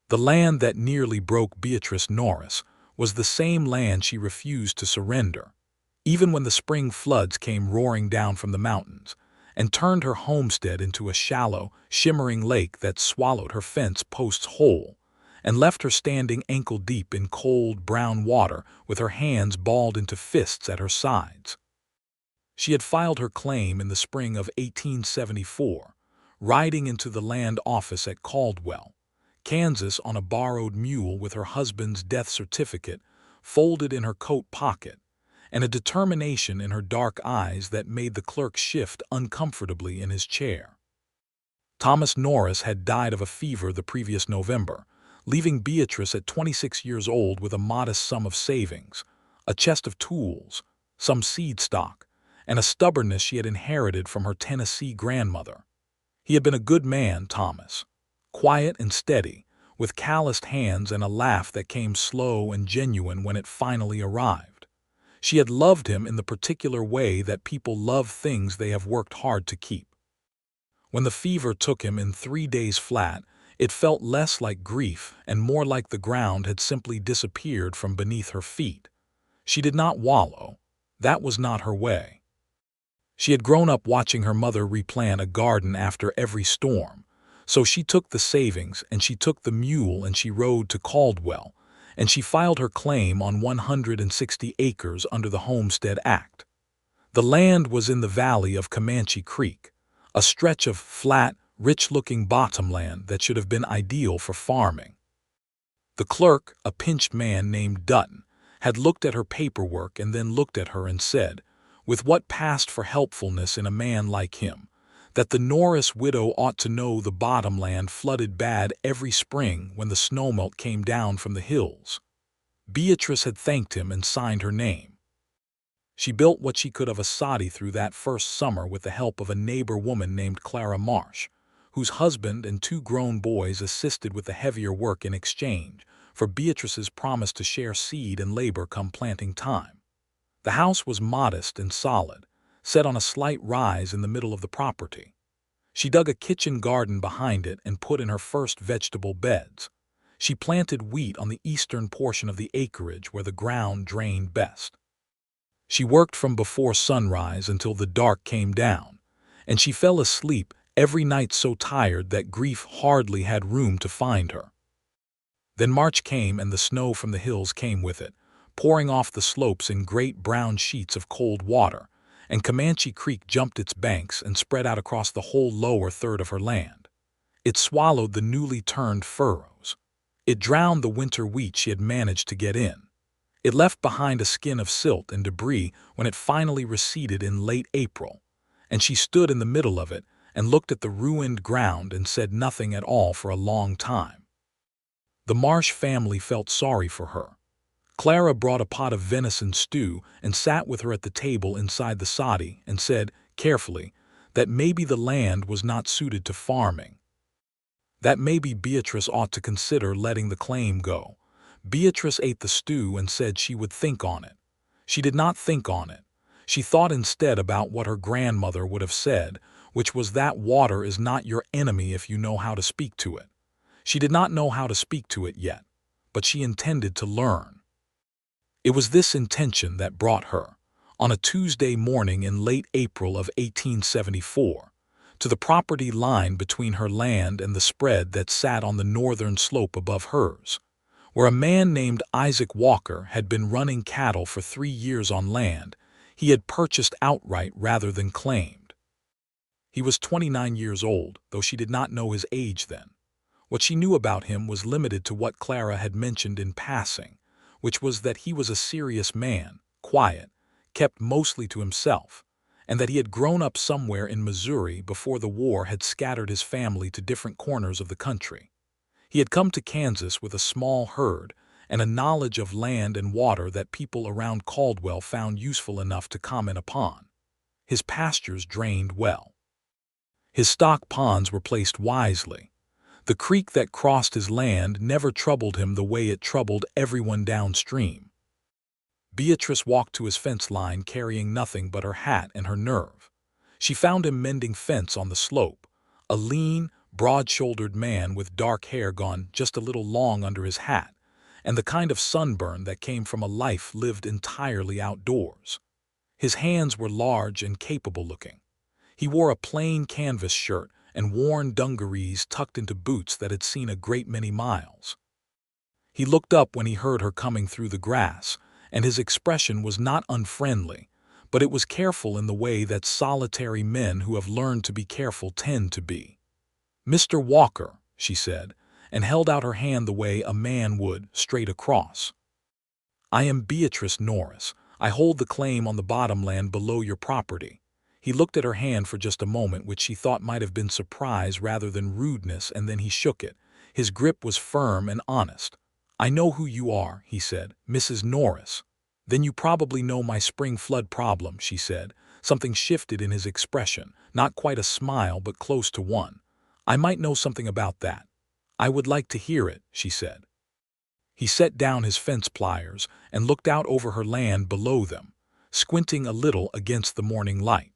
The land that nearly broke Beatrice Norris was the same land she refused to surrender, even when the spring floods came roaring down from the mountains and turned her homestead into a shallow, shimmering lake that swallowed her fence posts whole and left her standing ankle-deep in cold, brown water with her hands balled into fists at her sides. She had filed her claim in the spring of 1874, riding into the land office at Caldwell, Kansas on a borrowed mule with her husband's death certificate folded in her coat pocket, and a determination in her dark eyes that made the clerk shift uncomfortably in his chair. Thomas Norris had died of a fever the previous November, leaving Beatrice at 26 years old with a modest sum of savings, a chest of tools, some seed stock, and a stubbornness she had inherited from her Tennessee grandmother. He had been a good man, Thomas, quiet and steady, with calloused hands and a laugh that came slow and genuine when it finally arrived. She had loved him in the particular way that people love things they have worked hard to keep. When the fever took him in 3 days flat, it felt less like grief and more like the ground had simply disappeared from beneath her feet. She did not wallow. That was not her way. She had grown up watching her mother replant a garden after every storm, so she took the savings and she took the mule and she rode to Caldwell, and she filed her claim on 160 acres under the Homestead Act. The land was in the valley of Comanche Creek, a stretch of flat, rich-looking bottomland that should have been ideal for farming. The clerk, a pinched man named Dutton, had looked at her paperwork and then looked at her and said, with what passed for helpfulness in a man like him, that the Norris widow ought to know the bottomland flooded bad every spring when the snowmelt came down from the hills. Beatrice had thanked him and signed her name. She built what she could of a soddy through that first summer with the help of a neighbor woman named Clara Marsh, whose husband and 2 grown boys assisted with the heavier work in exchange for Beatrice's promise to share seed and labor come planting time. The house was modest and solid, set on a slight rise in the middle of the property. She dug a kitchen garden behind it and put in her first vegetable beds. She planted wheat on the eastern portion of the acreage where the ground drained best. She worked from before sunrise until the dark came down, and she fell asleep every night so tired that grief hardly had room to find her. Then March came and the snow from the hills came with it, pouring off the slopes in great brown sheets of cold water, and Comanche Creek jumped its banks and spread out across the whole lower third of her land. It swallowed the newly turned furrows. It drowned the winter wheat she had managed to get in. It left behind a skin of silt and debris when it finally receded in late April, and she stood in the middle of it and looked at the ruined ground and said nothing at all for a long time. The Marsh family felt sorry for her. Clara brought a pot of venison stew and sat with her at the table inside the soddy and said, carefully, that maybe the land was not suited to farming. That maybe Beatrice ought to consider letting the claim go. Beatrice ate the stew and said she would think on it. She did not think on it. She thought instead about what her grandmother would have said, which was that water is not your enemy if you know how to speak to it. She did not know how to speak to it yet, but she intended to learn. It was this intention that brought her, on a Tuesday morning in late April of 1874, to the property line between her land and the spread that sat on the northern slope above hers, where a man named Isaac Walker had been running cattle for 3 years on land he had purchased outright rather than claimed. He was 29 years old, though she did not know his age then. What she knew about him was limited to what Clara had mentioned in passing, which was that he was a serious man, quiet, kept mostly to himself, and that he had grown up somewhere in Missouri before the war had scattered his family to different corners of the country. He had come to Kansas with a small herd and a knowledge of land and water that people around Caldwell found useful enough to comment upon. His pastures drained well. His stock ponds were placed wisely. The creek that crossed his land never troubled him the way it troubled everyone downstream. Beatrice walked to his fence line carrying nothing but her hat and her nerve. She found him mending fence on the slope, a lean, broad-shouldered man with dark hair gone just a little long under his hat, and the kind of sunburn that came from a life lived entirely outdoors. His hands were large and capable-looking. He wore a plain canvas shirt and worn dungarees tucked into boots that had seen a great many miles. He looked up when he heard her coming through the grass, and his expression was not unfriendly, but it was careful in the way that solitary men who have learned to be careful tend to be. "Mr. Walker," she said, and held out her hand the way a man would, straight across. "I am Beatrice Norris. I hold the claim on the bottomland below your property." He looked at her hand for just a moment, which she thought might have been surprise rather than rudeness, and then he shook it. His grip was firm and honest. "I know who you are," he said, "Mrs. Norris." "Then you probably know my spring flood problem," she said. Something shifted in his expression, not quite a smile but close to one. "I might know something about that." "I would like to hear it," she said. He set down his fence pliers and looked out over her land below them, squinting a little against the morning light.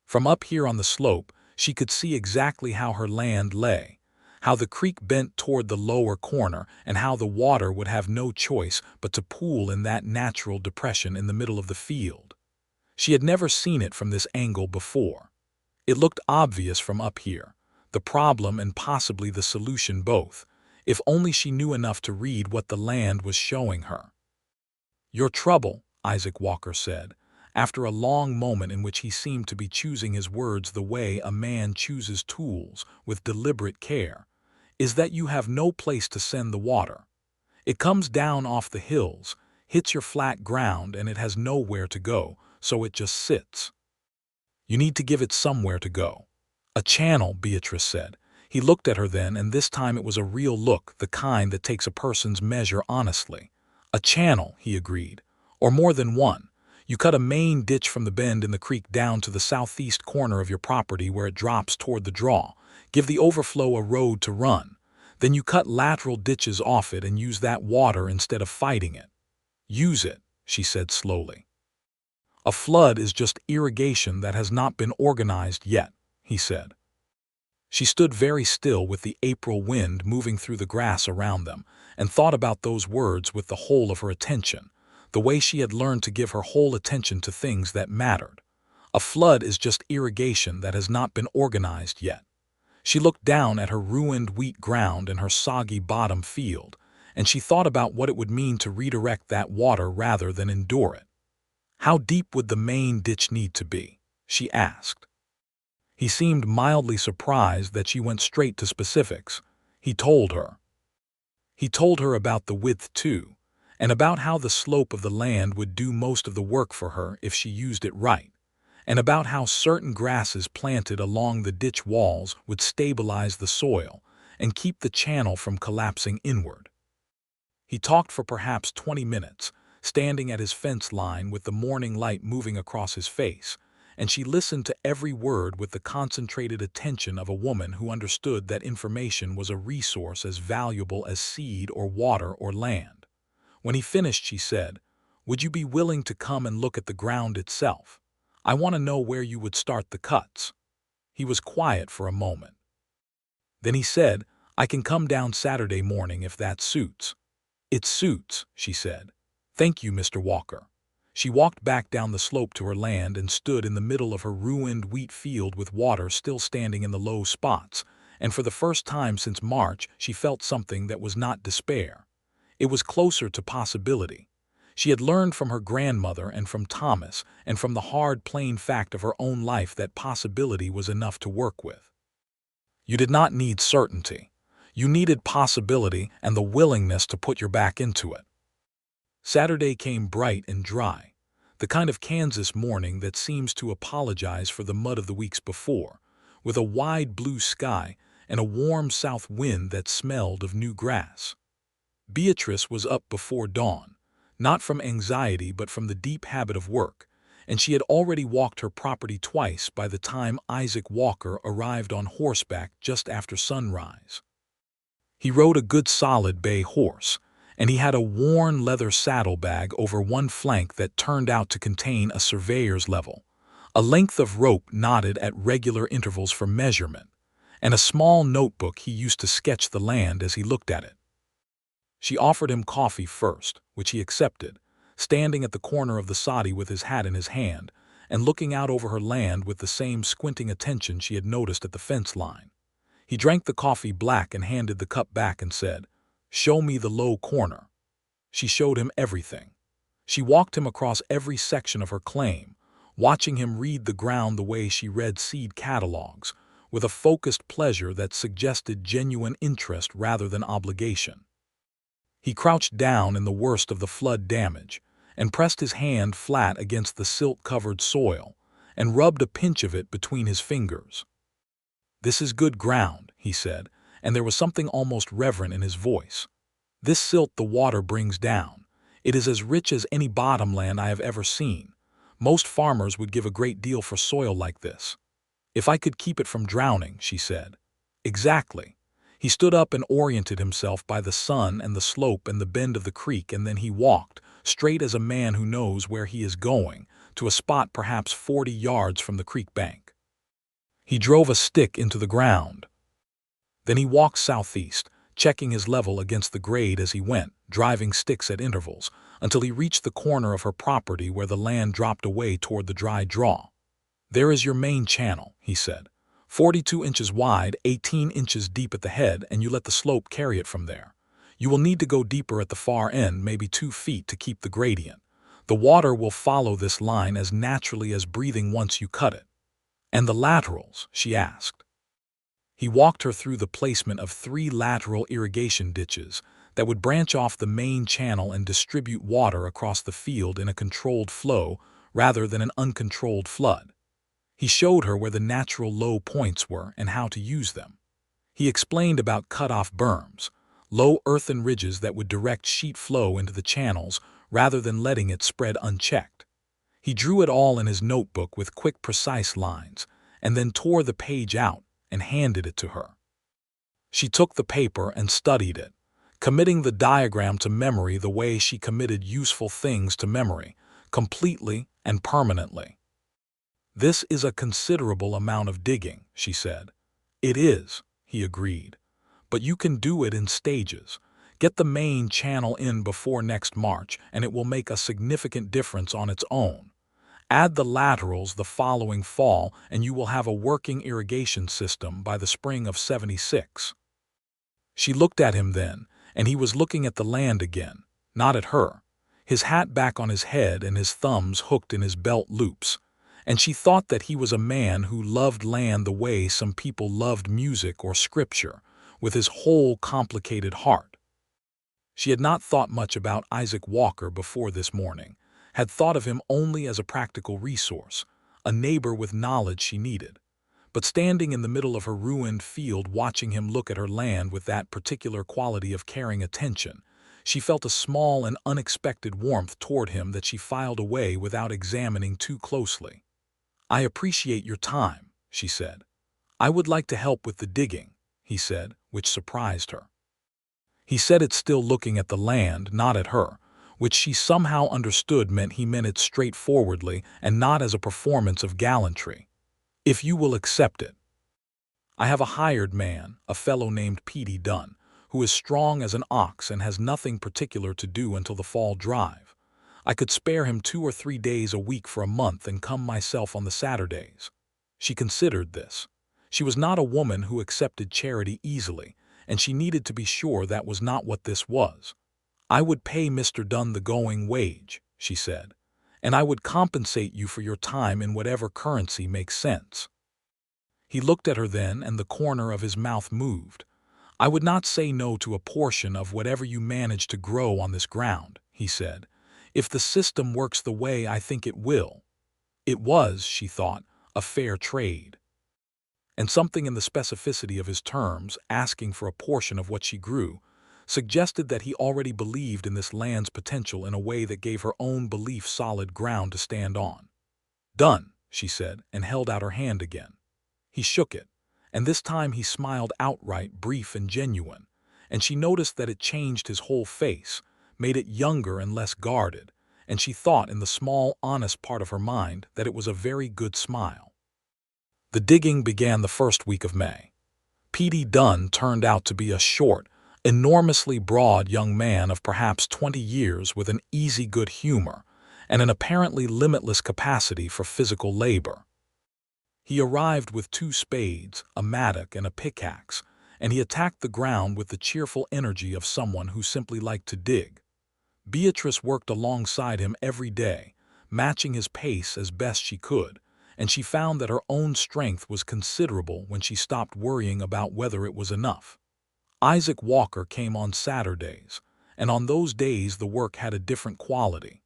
From up here on the slope, she could see exactly how her land lay, how the creek bent toward the lower corner, and how the water would have no choice but to pool in that natural depression in the middle of the field. She had never seen it from this angle before. It looked obvious from up here, the problem and possibly the solution both, if only she knew enough to read what the land was showing her. "Your trouble," Isaac Walker said, after a long moment in which he seemed to be choosing his words the way a man chooses tools with deliberate care, "is that you have no place to send the water. It comes down off the hills, hits your flat ground, and it has nowhere to go, so it just sits. You need to give it somewhere to go." "A channel," Beatrice said. He looked at her then, and this time it was a real look, the kind that takes a person's measure honestly. "A channel," he agreed, "or more than one. You cut a main ditch from the bend in the creek down to the southeast corner of your property where it drops toward the draw. Give the overflow a road to run. Then you cut lateral ditches off it and use that water instead of fighting it." "Use it," she said slowly. "A flood is just irrigation that has not been organized yet," he said. She stood very still with the April wind moving through the grass around them, and thought about those words with the whole of her attention, the way she had learned to give her whole attention to things that mattered. A flood is just irrigation that has not been organized yet. She looked down at her ruined wheat ground and her soggy bottom field, and she thought about what it would mean to redirect that water rather than endure it. "How deep would the main ditch need to be?" she asked. He seemed mildly surprised that she went straight to specifics. He told her. He told her about the width too, and about how the slope of the land would do most of the work for her if she used it right, and about how certain grasses planted along the ditch walls would stabilize the soil and keep the channel from collapsing inward. He talked for perhaps 20 minutes, standing at his fence line with the morning light moving across his face, and she listened to every word with the concentrated attention of a woman who understood that information was a resource as valuable as seed or water or land. When he finished, she said, "Would you be willing to come and look at the ground itself? I want to know where you would start the cuts." He was quiet for a moment. Then he said, "I can come down Saturday morning if that suits." "It suits," she said. "Thank you, Mr. Walker." She walked back down the slope to her land and stood in the middle of her ruined wheat field with water still standing in the low spots, and for the first time since March she felt something that was not despair. It was closer to possibility. She had learned from her grandmother and from Thomas and from the hard, plain fact of her own life that possibility was enough to work with. You did not need certainty. You needed possibility and the willingness to put your back into it. Saturday came bright and dry, the kind of Kansas morning that seems to apologize for the mud of the weeks before, with a wide blue sky and a warm south wind that smelled of new grass. Beatrice was up before dawn, not from anxiety but from the deep habit of work, and she had already walked her property twice by the time Isaac Walker arrived on horseback just after sunrise. He rode a good solid bay horse, and he had a worn leather saddlebag over one flank that turned out to contain a surveyor's level, a length of rope knotted at regular intervals for measurement, and a small notebook he used to sketch the land as he looked at it. She offered him coffee first, which he accepted, standing at the corner of the soddy with his hat in his hand and looking out over her land with the same squinting attention she had noticed at the fence line. He drank the coffee black and handed the cup back and said, "Show me the low corner." She showed him everything. She walked him across every section of her claim, watching him read the ground the way she read seed catalogs, with a focused pleasure that suggested genuine interest rather than obligation. He crouched down in the worst of the flood damage and pressed his hand flat against the silt-covered soil and rubbed a pinch of it between his fingers. "This is good ground," he said, and there was something almost reverent in his voice. "This silt the water brings down. It is as rich as any bottomland I have ever seen. Most farmers would give a great deal for soil like this." "If I could keep it from drowning," she said. "Exactly." He stood up and oriented himself by the sun and the slope and the bend of the creek, and then he walked, straight as a man who knows where he is going, to a spot perhaps 40 yards from the creek bank. He drove a stick into the ground. Then he walked southeast, checking his level against the grade as he went, driving sticks at intervals, until he reached the corner of her property where the land dropped away toward the dry draw. "There is your main channel," he said. 42 inches wide, 18 inches deep at the head, and you let the slope carry it from there. You will need to go deeper at the far end, maybe 2 feet, to keep the gradient. The water will follow this line as naturally as breathing once you cut it." "And the laterals?" she asked. He walked her through the placement of 3 lateral irrigation ditches that would branch off the main channel and distribute water across the field in a controlled flow rather than an uncontrolled flood. He showed her where the natural low points were and how to use them. He explained about cut-off berms, low earthen ridges that would direct sheet flow into the channels rather than letting it spread unchecked. He drew it all in his notebook with quick, precise lines, and then tore the page out and handed it to her. She took the paper and studied it, committing the diagram to memory the way she committed useful things to memory, completely and permanently. "This is a considerable amount of digging," she said. "It is," he agreed. "But you can do it in stages. Get the main channel in before next March, and it will make a significant difference on its own. Add the laterals the following fall, and you will have a working irrigation system by the spring of '76. She looked at him then, and he was looking at the land again, not at her, his hat back on his head and his thumbs hooked in his belt loops. And she thought that he was a man who loved land the way some people loved music or scripture, with his whole complicated heart. She had not thought much about Isaac Walker before this morning, had thought of him only as a practical resource, a neighbor with knowledge she needed. But standing in the middle of her ruined field watching him look at her land with that particular quality of caring attention, she felt a small and unexpected warmth toward him that she filed away without examining too closely. "I appreciate your time," she said. "I would like to help with the digging," he said, which surprised her. He said it still looking at the land, not at her, which she somehow understood meant he meant it straightforwardly and not as a performance of gallantry. "If you will accept it. I have a hired man, a fellow named Petey Dunn, who is strong as an ox and has nothing particular to do until the fall drive. I could spare him 2 or 3 days a week for a month and come myself on the Saturdays." She considered this. She was not a woman who accepted charity easily, and she needed to be sure that was not what this was. "I would pay Mr. Dunn the going wage," she said, "and I would compensate you for your time in whatever currency makes sense." He looked at her then, and the corner of his mouth moved. "I would not say no to a portion of whatever you manage to grow on this ground," he said, "if the system works the way I think it will." It was, she thought, a fair trade. And something in the specificity of his terms, asking for a portion of what she grew, suggested that he already believed in this land's potential in a way that gave her own belief solid ground to stand on. "Done," she said, and held out her hand again. He shook it, and this time he smiled outright, brief and genuine, and she noticed that it changed his whole face, made it younger and less guarded, and she thought in the small, honest part of her mind that it was a very good smile. The digging began the first week of May. P.D. Dunn turned out to be a short, enormously broad young man of perhaps 20 years with an easy good humor and an apparently limitless capacity for physical labor. He arrived with 2 spades, a mattock, and a pickaxe, and he attacked the ground with the cheerful energy of someone who simply liked to dig. Beatrice worked alongside him every day, matching his pace as best she could, and she found that her own strength was considerable when she stopped worrying about whether it was enough. Isaac Walker came on Saturdays, and on those days the work had a different quality.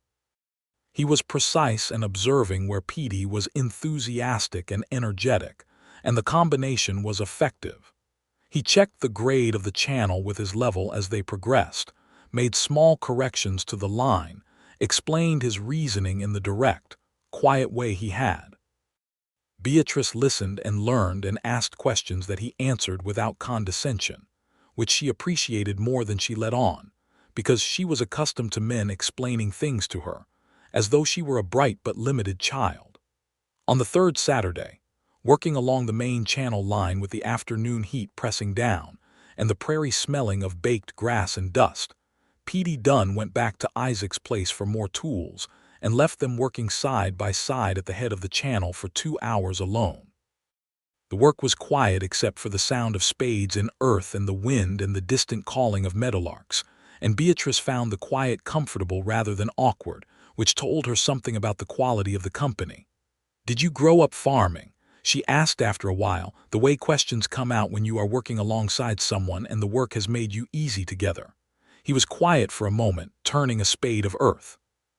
He was precise and observing where Petey was enthusiastic and energetic, and the combination was effective. He checked the grade of the channel with his level as they progressed, made small corrections to the line, explained his reasoning in the direct, quiet way he had. Beatrice listened and learned and asked questions that he answered without condescension, which she appreciated more than she let on, because she was accustomed to men explaining things to her, as though she were a bright but limited child. On the 3rd Saturday, working along the main channel line with the afternoon heat pressing down and the prairie smelling of baked grass and dust, P.D. Dunn went back to Isaac's place for more tools and left them working side by side at the head of the channel for 2 hours alone. The work was quiet except for the sound of spades in earth and the wind and the distant calling of meadowlarks, and Beatrice found the quiet comfortable rather than awkward, which told her something about the quality of the company. "Did you grow up farming?" she asked after a while, the way questions come out when you are working alongside someone and the work has made you easy together. He was quiet for a moment, turning a spade of earth.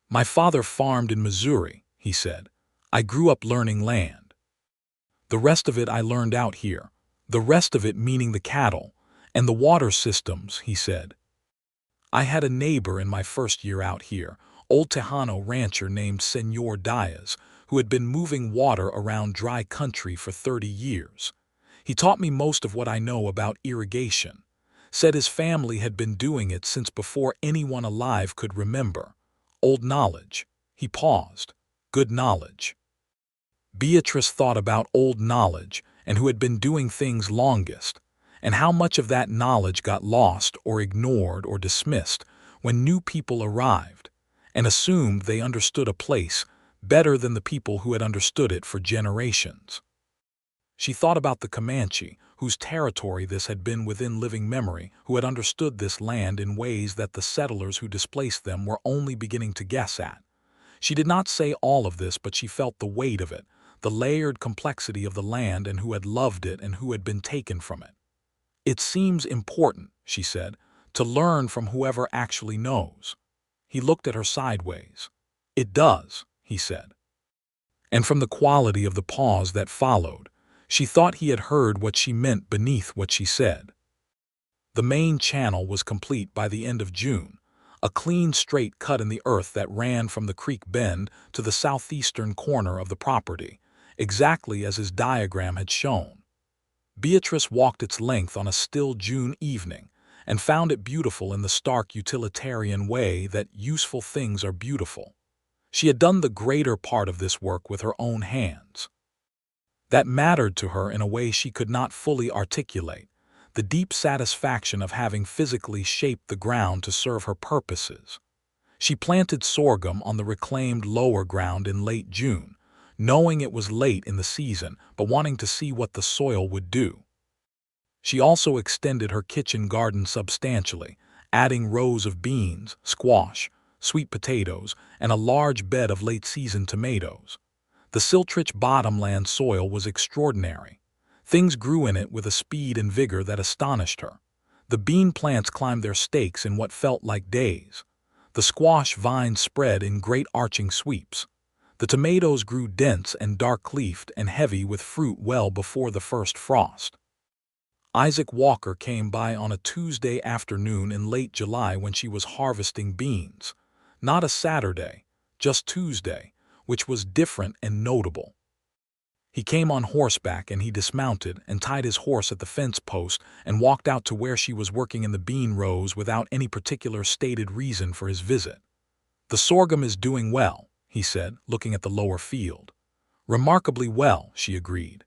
"My father farmed in Missouri," he said. "I grew up learning land. The rest of it I learned out here. The rest of it meaning the cattle and the water systems," he said. "I had a neighbor in my first year out here, old Tejano rancher named Señor Diaz, who had been moving water around dry country for 30 years. He taught me most of what I know about irrigation. Said his family had been doing it since before anyone alive could remember. Old knowledge." He paused. "Good knowledge." Beatrice thought about old knowledge and who had been doing things longest, and how much of that knowledge got lost or ignored or dismissed when new people arrived and assumed they understood a place better than the people who had understood it for generations. She thought about the Comanche, whose territory this had been within living memory, who had understood this land in ways that the settlers who displaced them were only beginning to guess at. She did not say all of this, but she felt the weight of it, the layered complexity of the land and who had loved it and who had been taken from it. "It seems important," she said, "to learn from whoever actually knows." He looked at her sideways. "It does," he said. And from the quality of the pause that followed, she thought he had heard what she meant beneath what she said. The main channel was complete by the end of June, a clean straight cut in the earth that ran from the creek bend to the southeastern corner of the property, exactly as his diagram had shown. Beatrice walked its length on a still June evening and found it beautiful in the stark utilitarian way that useful things are beautiful. She had done the greater part of this work with her own hands. That mattered to her in a way she could not fully articulate, the deep satisfaction of having physically shaped the ground to serve her purposes. She planted sorghum on the reclaimed lower ground in late June, knowing it was late in the season but wanting to see what the soil would do. She also extended her kitchen garden substantially, adding rows of beans, squash, sweet potatoes, and a large bed of late-season tomatoes. The silt-rich bottomland soil was extraordinary. Things grew in it with a speed and vigor that astonished her. The bean plants climbed their stakes in what felt like days. The squash vines spread in great arching sweeps. The tomatoes grew dense and dark-leafed and heavy with fruit well before the first frost. Isaac Walker came by on a Tuesday afternoon in late July when she was harvesting beans. Not a Saturday, just Tuesday, which was different and notable. He came on horseback and he dismounted and tied his horse at the fence post and walked out to where she was working in the bean rows without any particular stated reason for his visit. "The sorghum is doing well," he said, looking at the lower field. "Remarkably well," she agreed.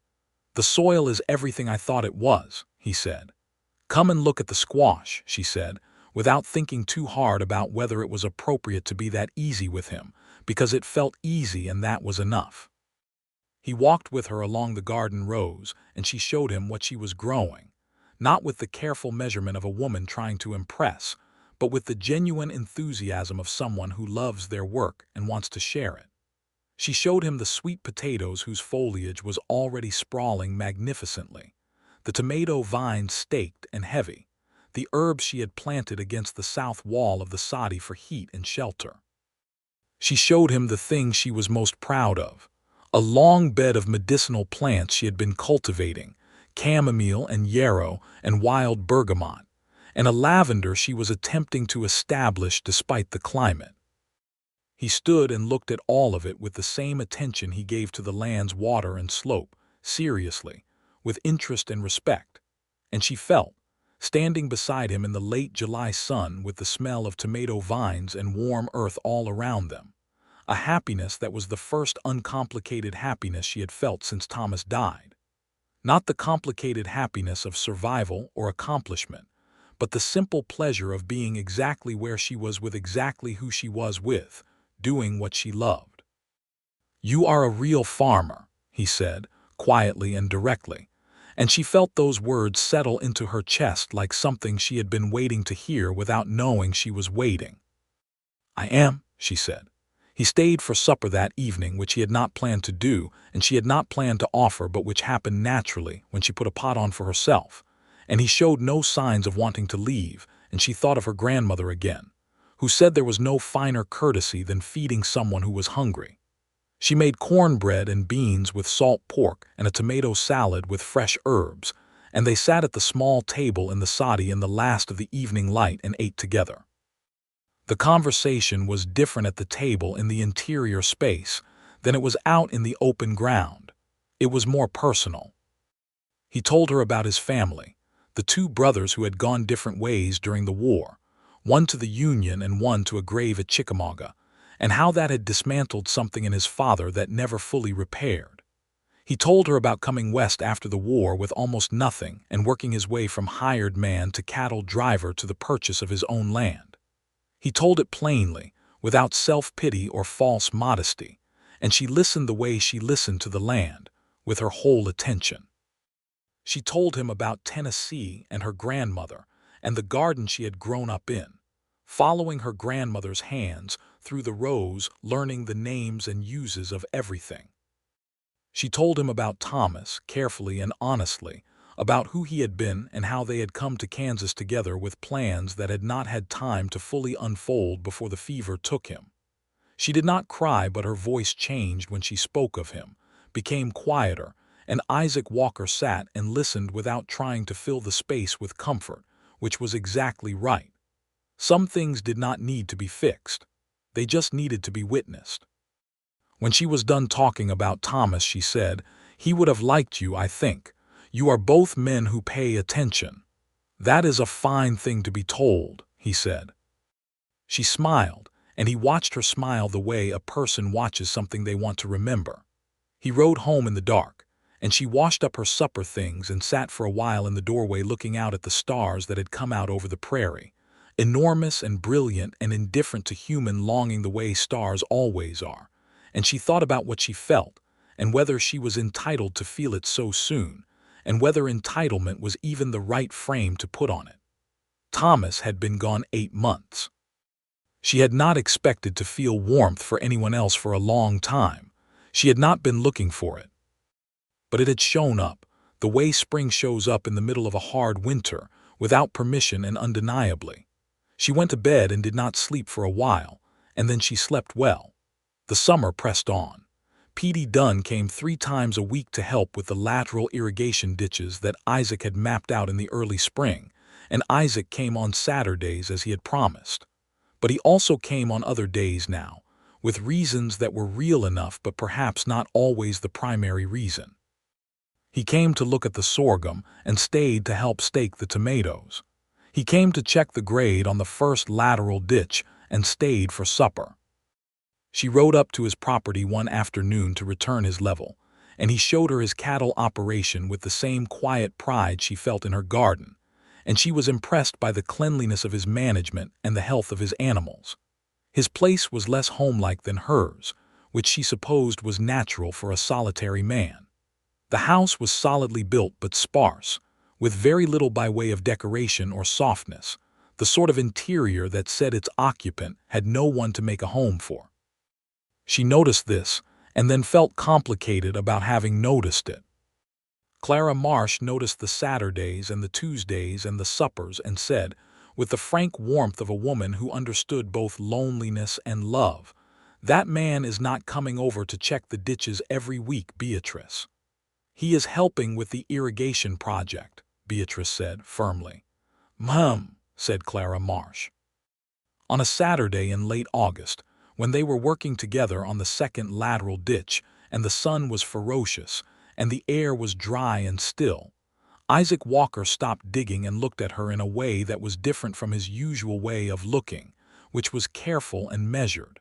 "The soil is everything I thought it was," he said. "Come and look at the squash," she said, without thinking too hard about whether it was appropriate to be that easy with him, because it felt easy and that was enough. He walked with her along the garden rows, and she showed him what she was growing, not with the careful measurement of a woman trying to impress, but with the genuine enthusiasm of someone who loves their work and wants to share it. She showed him the sweet potatoes whose foliage was already sprawling magnificently, the tomato vines staked and heavy, the herbs she had planted against the south wall of the soddy for heat and shelter. She showed him the thing she was most proud of, a long bed of medicinal plants she had been cultivating, chamomile and yarrow and wild bergamot, and a lavender she was attempting to establish despite the climate. He stood and looked at all of it with the same attention he gave to the land's water and slope, seriously, with interest and respect, and she felt, standing beside him in the late July sun with the smell of tomato vines and warm earth all around them, a happiness that was the first uncomplicated happiness she had felt since Thomas died. Not the complicated happiness of survival or accomplishment, but the simple pleasure of being exactly where she was with exactly who she was with, doing what she loved. "You are a real farmer," he said, quietly and directly, and she felt those words settle into her chest like something she had been waiting to hear without knowing she was waiting. "I am," she said. He stayed for supper that evening, which he had not planned to do, and she had not planned to offer, but which happened naturally when she put a pot on for herself, and he showed no signs of wanting to leave, and she thought of her grandmother again, who said there was no finer courtesy than feeding someone who was hungry. She made cornbread and beans with salt pork and a tomato salad with fresh herbs, and they sat at the small table in the soddy in the last of the evening light and ate together. The conversation was different at the table in the interior space than it was out in the open ground. It was more personal. He told her about his family, the two brothers who had gone different ways during the war, one to the Union and one to a grave at Chickamauga, and how that had dismantled something in his father that never fully repaired. He told her about coming west after the war with almost nothing and working his way from hired man to cattle driver to the purchase of his own land. He told it plainly, without self-pity or false modesty, and she listened the way she listened to the land, with her whole attention. She told him about Tennessee and her grandmother and the garden she had grown up in, following her grandmother's hands through the rows, learning the names and uses of everything. She told him about Thomas, carefully and honestly, about who he had been and how they had come to Kansas together with plans that had not had time to fully unfold before the fever took him. She did not cry, but her voice changed when she spoke of him, became quieter, and Isaac Walker sat and listened without trying to fill the space with comfort, which was exactly right. Some things did not need to be fixed. They just needed to be witnessed. When she was done talking about Thomas, she said, "He would have liked you, I think. You are both men who pay attention." "That is a fine thing to be told," he said. She smiled, and he watched her smile the way a person watches something they want to remember. He rode home in the dark, and she washed up her supper things and sat for a while in the doorway looking out at the stars that had come out over the prairie, enormous and brilliant and indifferent to human longing the way stars always are, and she thought about what she felt, and whether she was entitled to feel it so soon, and whether entitlement was even the right frame to put on it. Thomas had been gone 8 months. She had not expected to feel warmth for anyone else for a long time. She had not been looking for it. But it had shown up, the way spring shows up in the middle of a hard winter, without permission and undeniably. She went to bed and did not sleep for a while, and then she slept well. The summer pressed on. P.D. Dunn came 3 times a week to help with the lateral irrigation ditches that Isaac had mapped out in the early spring, and Isaac came on Saturdays as he had promised. But he also came on other days now, with reasons that were real enough but perhaps not always the primary reason. He came to look at the sorghum and stayed to help stake the tomatoes. He came to check the grade on the first lateral ditch and stayed for supper. She rode up to his property one afternoon to return his level, and he showed her his cattle operation with the same quiet pride she felt in her garden, and she was impressed by the cleanliness of his management and the health of his animals. His place was less homelike than hers, which she supposed was natural for a solitary man. The house was solidly built but sparse, with very little by way of decoration or softness, the sort of interior that said its occupant had no one to make a home for. She noticed this, and then felt complicated about having noticed it. Clara Marsh noticed the Saturdays and the Tuesdays and the suppers and said, with the frank warmth of a woman who understood both loneliness and love, "That man is not coming over to check the ditches every week, Beatrice." "He is helping with the irrigation project," Beatrice said firmly. "Mum," said Clara Marsh. On a Saturday in late August, when they were working together on the second lateral ditch and the sun was ferocious and the air was dry and still, Isaac Walker stopped digging and looked at her in a way that was different from his usual way of looking, which was careful and measured.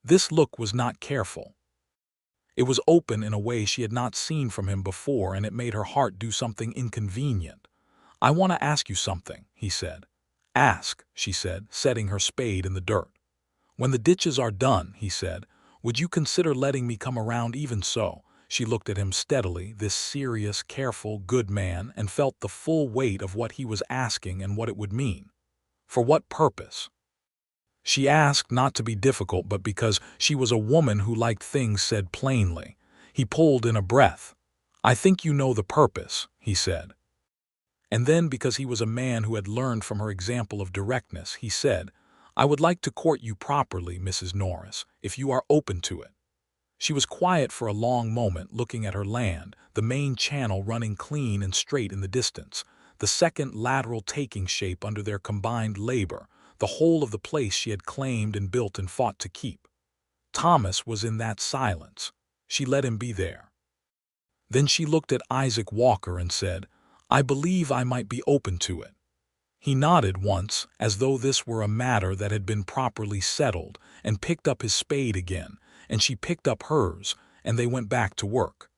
This look was not careful. It was open in a way she had not seen from him before, and it made her heart do something inconvenient. "I want to ask you something," he said. "Ask," she said, setting her spade in the dirt. "When the ditches are done," he said, "would you consider letting me come around even so?" She looked at him steadily, this serious, careful, good man, and felt the full weight of what he was asking and what it would mean. For what purpose? She asked not to be difficult, but because she was a woman who liked things said plainly. He pulled in a breath. "I think you know the purpose," he said. And then, because he was a man who had learned from her example of directness, he said, "I would like to court you properly, Mrs. Norris, if you are open to it." She was quiet for a long moment, looking at her land, the main channel running clean and straight in the distance, the second lateral taking shape under their combined labor, the whole of the place she had claimed and built and fought to keep. Thomas was in that silence. She let him be there. Then she looked at Isaac Walker and said, "I believe I might be open to it." He nodded once, as though this were a matter that had been properly settled, and picked up his spade again, and she picked up hers, and they went back to work.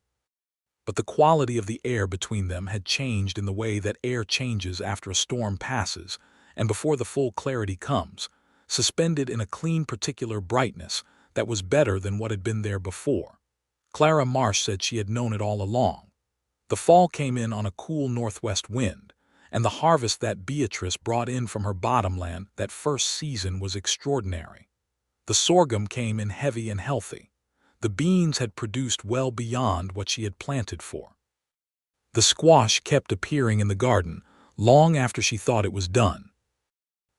But the quality of the air between them had changed in the way that air changes after a storm passes, and before the full clarity comes, suspended in a clean particular brightness that was better than what had been there before. Clara Marsh said she had known it all along. The fall came in on a cool northwest wind, and the harvest that Beatrice brought in from her bottomland that first season was extraordinary. The sorghum came in heavy and healthy. The beans had produced well beyond what she had planted for. The squash kept appearing in the garden long after she thought it was done.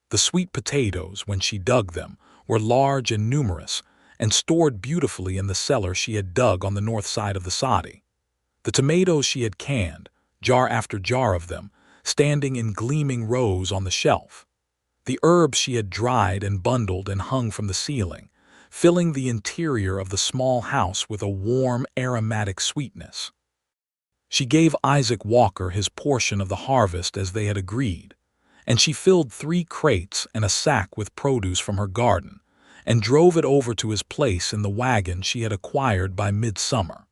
The sweet potatoes, when she dug them, were large and numerous, and stored beautifully in the cellar she had dug on the north side of the soddy. The tomatoes she had canned, jar after jar of them, standing in gleaming rows on the shelf. The herbs she had dried and bundled and hung from the ceiling, filling the interior of the small house with a warm, aromatic sweetness. She gave Isaac Walker his portion of the harvest as they had agreed, and she filled 3 crates and a sack with produce from her garden, and drove it over to his place in the wagon she had acquired by midsummer.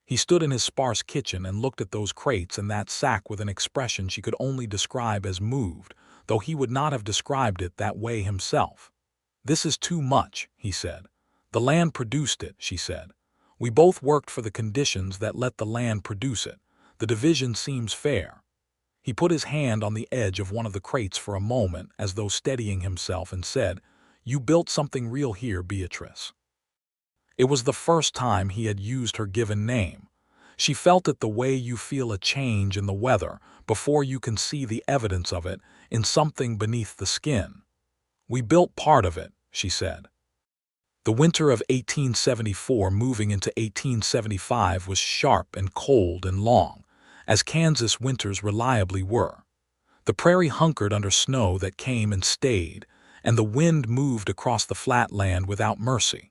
He stood in his sparse kitchen and looked at those crates and that sack with an expression she could only describe as moved, though he would not have described it that way himself. "This is too much," he said. "The land produced it," she said. "We both worked for the conditions that let the land produce it. The division seems fair." He put his hand on the edge of one of the crates for a moment, as though steadying himself, and said, "You built something real here, Beatrice." It was the first time he had used her given name. She felt it the way you feel a change in the weather before you can see the evidence of it in something beneath the skin. "We built part of it," she said. The winter of 1874 moving into 1875 was sharp and cold and long, as Kansas winters reliably were. The prairie hunkered under snow that came and stayed, and the wind moved across the flat land without mercy.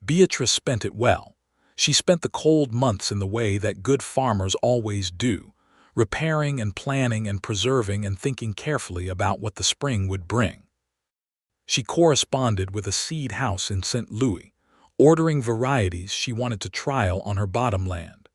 Beatrice spent it well. She spent the cold months in the way that good farmers always do, repairing and planning and preserving and thinking carefully about what the spring would bring. She corresponded with a seed house in St. Louis, ordering varieties she wanted to trial on her bottomland.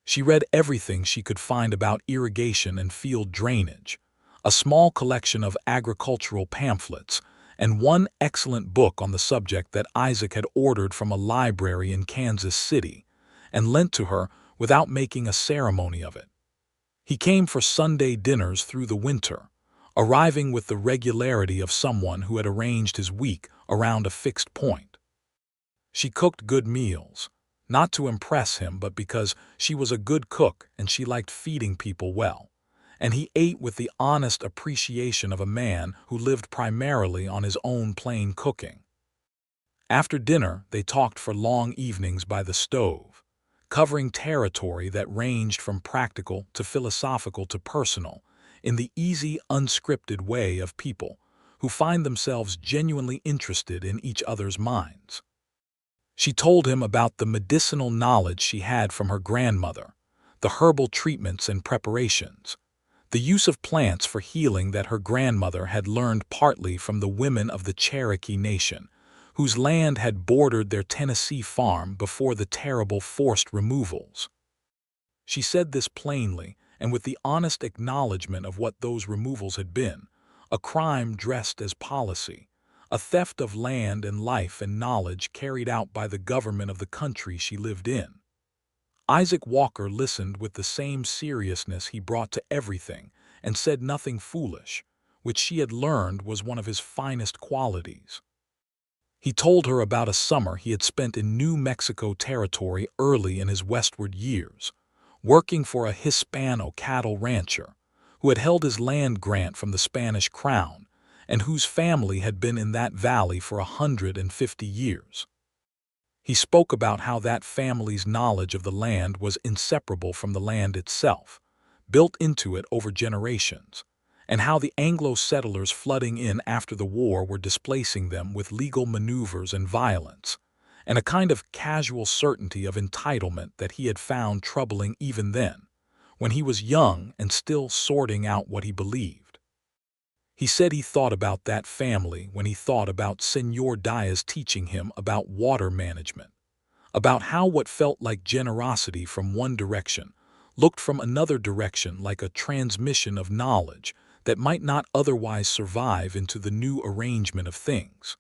She read everything she could find about irrigation and field drainage, a small collection of agricultural pamphlets, and one excellent book on the subject that Isaac had ordered from a library in Kansas City and lent to her without making a ceremony of it. He came for Sunday dinners through the winter, arriving with the regularity of someone who had arranged his week around a fixed point. She cooked good meals, not to impress him but because she was a good cook and she liked feeding people well, and he ate with the honest appreciation of a man who lived primarily on his own plain cooking. After dinner, they talked for long evenings by the stove, covering territory that ranged from practical to philosophical to personal, in the easy, unscripted way of people who find themselves genuinely interested in each other's minds. She told him about the medicinal knowledge she had from her grandmother, the herbal treatments and preparations, the use of plants for healing that her grandmother had learned partly from the women of the Cherokee Nation, whose land had bordered their Tennessee farm before the terrible forced removals. She said this plainly and with the honest acknowledgement of what those removals had been, a crime dressed as policy, a theft of land and life and knowledge carried out by the government of the country she lived in. Isaac Walker listened with the same seriousness he brought to everything and said nothing foolish, which she had learned was one of his finest qualities. He told her about a summer he had spent in New Mexico territory early in his westward years, working for a Hispano cattle rancher who had held his land grant from the Spanish crown and whose family had been in that valley for 150 years. He spoke about how that family's knowledge of the land was inseparable from the land itself, built into it over generations, and how the Anglo settlers flooding in after the war were displacing them with legal maneuvers and violence, and a kind of casual certainty of entitlement that he had found troubling even then, when he was young and still sorting out what he believed. He said he thought about that family when he thought about Señor Diaz teaching him about water management, about how what felt like generosity from one direction looked from another direction like a transmission of knowledge that might not otherwise survive into the new arrangement of things.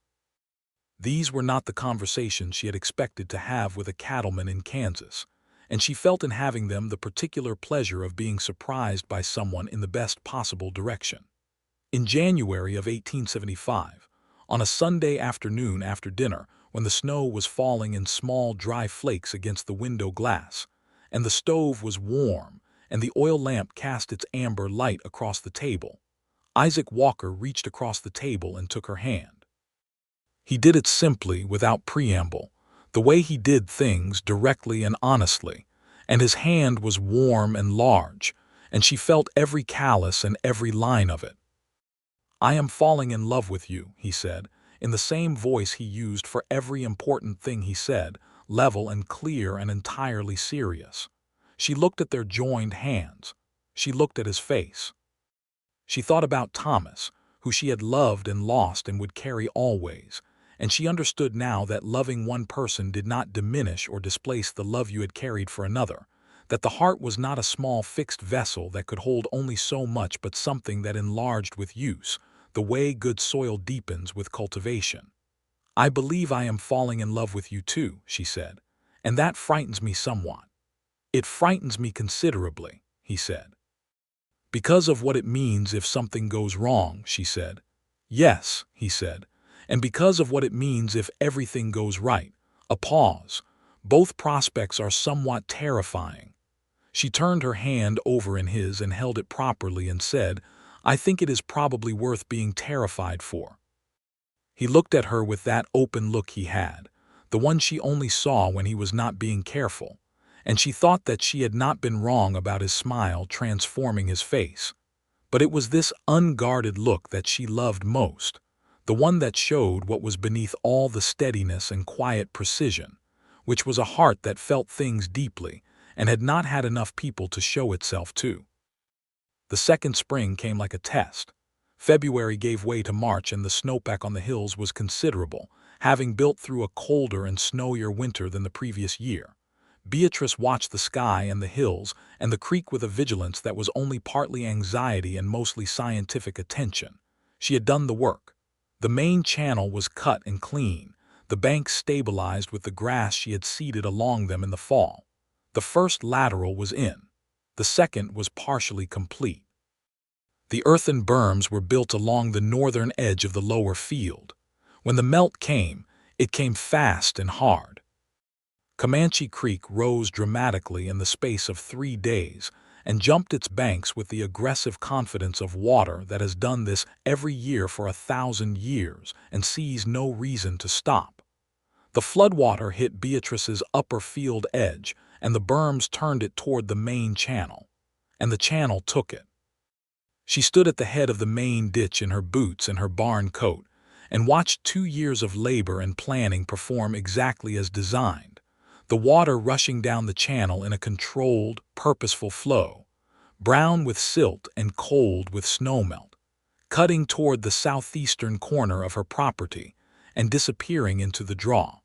These were not the conversations she had expected to have with a cattleman in Kansas, and she felt in having them the particular pleasure of being surprised by someone in the best possible direction. In January of 1875, on a Sunday afternoon after dinner, when the snow was falling in small dry flakes against the window glass, and the stove was warm, and the oil lamp cast its amber light across the table, Isaac Walker reached across the table and took her hand. He did it simply, without preamble, the way he did things directly and honestly, and his hand was warm and large, and she felt every callus and every line of it. "I am falling in love with you," he said, in the same voice he used for every important thing he said, level and clear and entirely serious. She looked at their joined hands. She looked at his face. She thought about Thomas, who she had loved and lost and would carry always, and she understood now that loving one person did not diminish or displace the love you had carried for another, that the heart was not a small fixed vessel that could hold only so much but something that enlarged with use, the way good soil deepens with cultivation. "I believe I am falling in love with you too," she said, "and that frightens me somewhat." "It frightens me considerably," he said. "Because of what it means if something goes wrong," she said. "Yes," he said, "and because of what it means if everything goes right." A pause. "Both prospects are somewhat terrifying." She turned her hand over in his and held it properly and said, "I think it is probably worth being terrified for." He looked at her with that open look he had, the one she only saw when he was not being careful, and she thought that she had not been wrong about his smile transforming his face. But it was this unguarded look that she loved most, the one that showed what was beneath all the steadiness and quiet precision, which was a heart that felt things deeply and had not had enough people to show itself to. The second spring came like a test. February gave way to March and the snowpack on the hills was considerable, having built through a colder and snowier winter than the previous year. Beatrice watched the sky and the hills and the creek with a vigilance that was only partly anxiety and mostly scientific attention. She had done the work. The main channel was cut and clean, the banks stabilized with the grass she had seeded along them in the fall. The first lateral was in. The second was partially complete. The earthen berms were built along the northern edge of the lower field. When the melt came, it came fast and hard. Comanche Creek rose dramatically in the space of 3 days and jumped its banks with the aggressive confidence of water that has done this every year for 1,000 years and sees no reason to stop. The floodwater hit Beatrice's upper field edge, and the berms turned it toward the main channel, and the channel took it. She stood at the head of the main ditch in her boots and her barn coat and watched 2 years of labor and planning perform exactly as designed, the water rushing down the channel in a controlled, purposeful flow, brown with silt and cold with snowmelt, cutting toward the southeastern corner of her property and disappearing into the draw.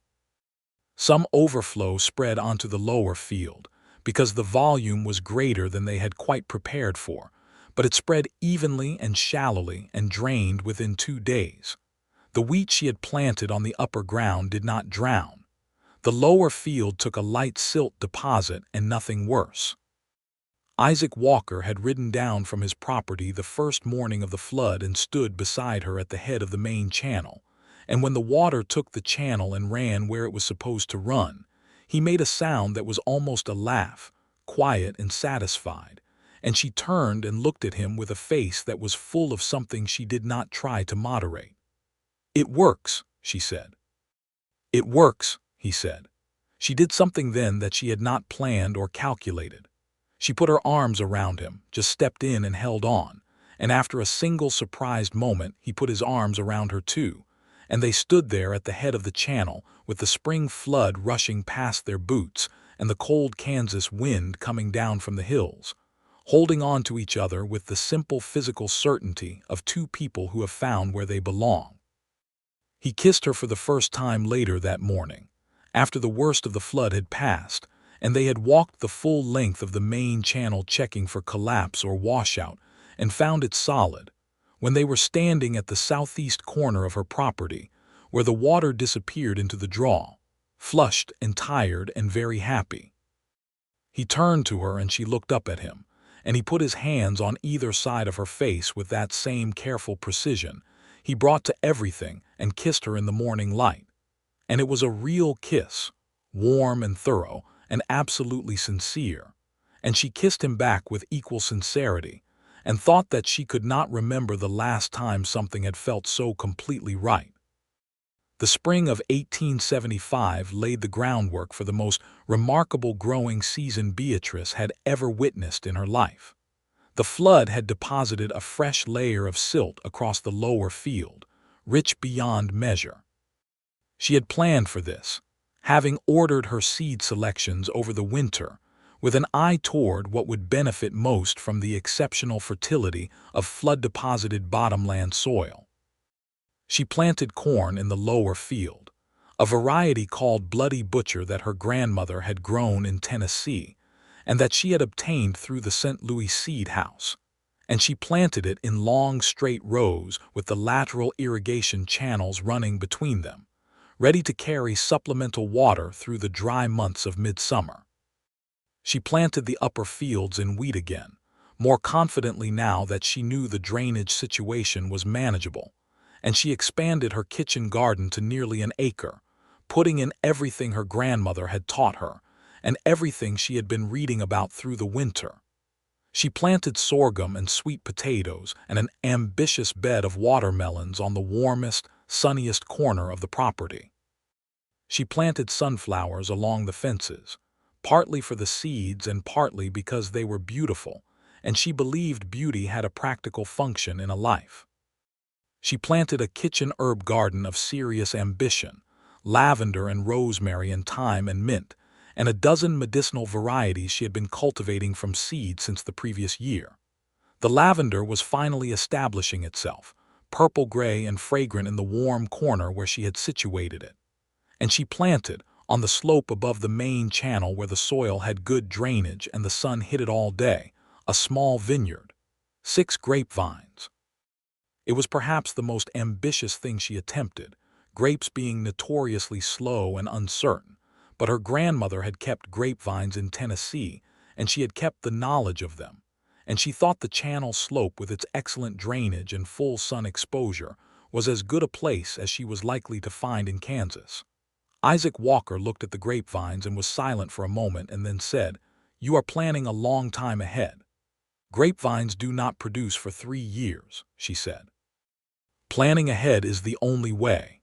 Some overflow spread onto the lower field because the volume was greater than they had quite prepared for, but it spread evenly and shallowly and drained within 2 days. The wheat she had planted on the upper ground did not drown. The lower field took a light silt deposit and nothing worse. Isaac Walker had ridden down from his property the first morning of the flood and stood beside her at the head of the main channel, and when the water took the channel and ran where it was supposed to run, he made a sound that was almost a laugh, quiet and satisfied, and she turned and looked at him with a face that was full of something she did not try to moderate. "It works," she said. "It works," he said. She did something then that she had not planned or calculated. She put her arms around him, just stepped in and held on, and after a single surprised moment he put his arms around her too, and they stood there at the head of the channel with the spring flood rushing past their boots and the cold Kansas wind coming down from the hills, holding on to each other with the simple physical certainty of 2 people who have found where they belong. He kissed her for the first time later that morning, after the worst of the flood had passed, and they had walked the full length of the main channel checking for collapse or washout, and found it solid, when they were standing at the southeast corner of her property, where the water disappeared into the draw, flushed and tired and very happy. He turned to her and she looked up at him, and he put his hands on either side of her face with that same careful precision he brought to everything and kissed her in the morning light. And it was a real kiss, warm and thorough and absolutely sincere, and she kissed him back with equal sincerity and thought that she could not remember the last time something had felt so completely right. The spring of 1875 laid the groundwork for the most remarkable growing season Beatrice had ever witnessed in her life. The flood had deposited a fresh layer of silt across the lower field, rich beyond measure. She had planned for this, having ordered her seed selections over the winter, with an eye toward what would benefit most from the exceptional fertility of flood-deposited bottomland soil. She planted corn in the lower field, a variety called Bloody Butcher that her grandmother had grown in Tennessee, and that she had obtained through the St. Louis seed house, and she planted it in long straight rows with the lateral irrigation channels running between them, ready to carry supplemental water through the dry months of midsummer. She planted the upper fields in wheat again, more confidently now that she knew the drainage situation was manageable, and she expanded her kitchen garden to nearly an acre, putting in everything her grandmother had taught her and everything she had been reading about through the winter. She planted sorghum and sweet potatoes and an ambitious bed of watermelons on the warmest, sunniest corner of the property. She planted sunflowers along the fences, partly for the seeds and partly because they were beautiful, and she believed beauty had a practical function in a life. She planted a kitchen herb garden of serious ambition, lavender and rosemary and thyme and mint, and a dozen medicinal varieties she had been cultivating from seed since the previous year. The lavender was finally establishing itself, purple-gray and fragrant in the warm corner where she had situated it. And she planted, on the slope above the main channel where the soil had good drainage and the sun hit it all day, a small vineyard. 6 grapevines. It was perhaps the most ambitious thing she attempted, grapes being notoriously slow and uncertain, but her grandmother had kept grapevines in Tennessee, and she had kept the knowledge of them, and she thought the channel slope with its excellent drainage and full sun exposure was as good a place as she was likely to find in Kansas. Isaac Walker looked at the grapevines and was silent for a moment and then said, "You are planning a long time ahead. Grapevines do not produce for 3 years," she said. "Planning ahead is the only way."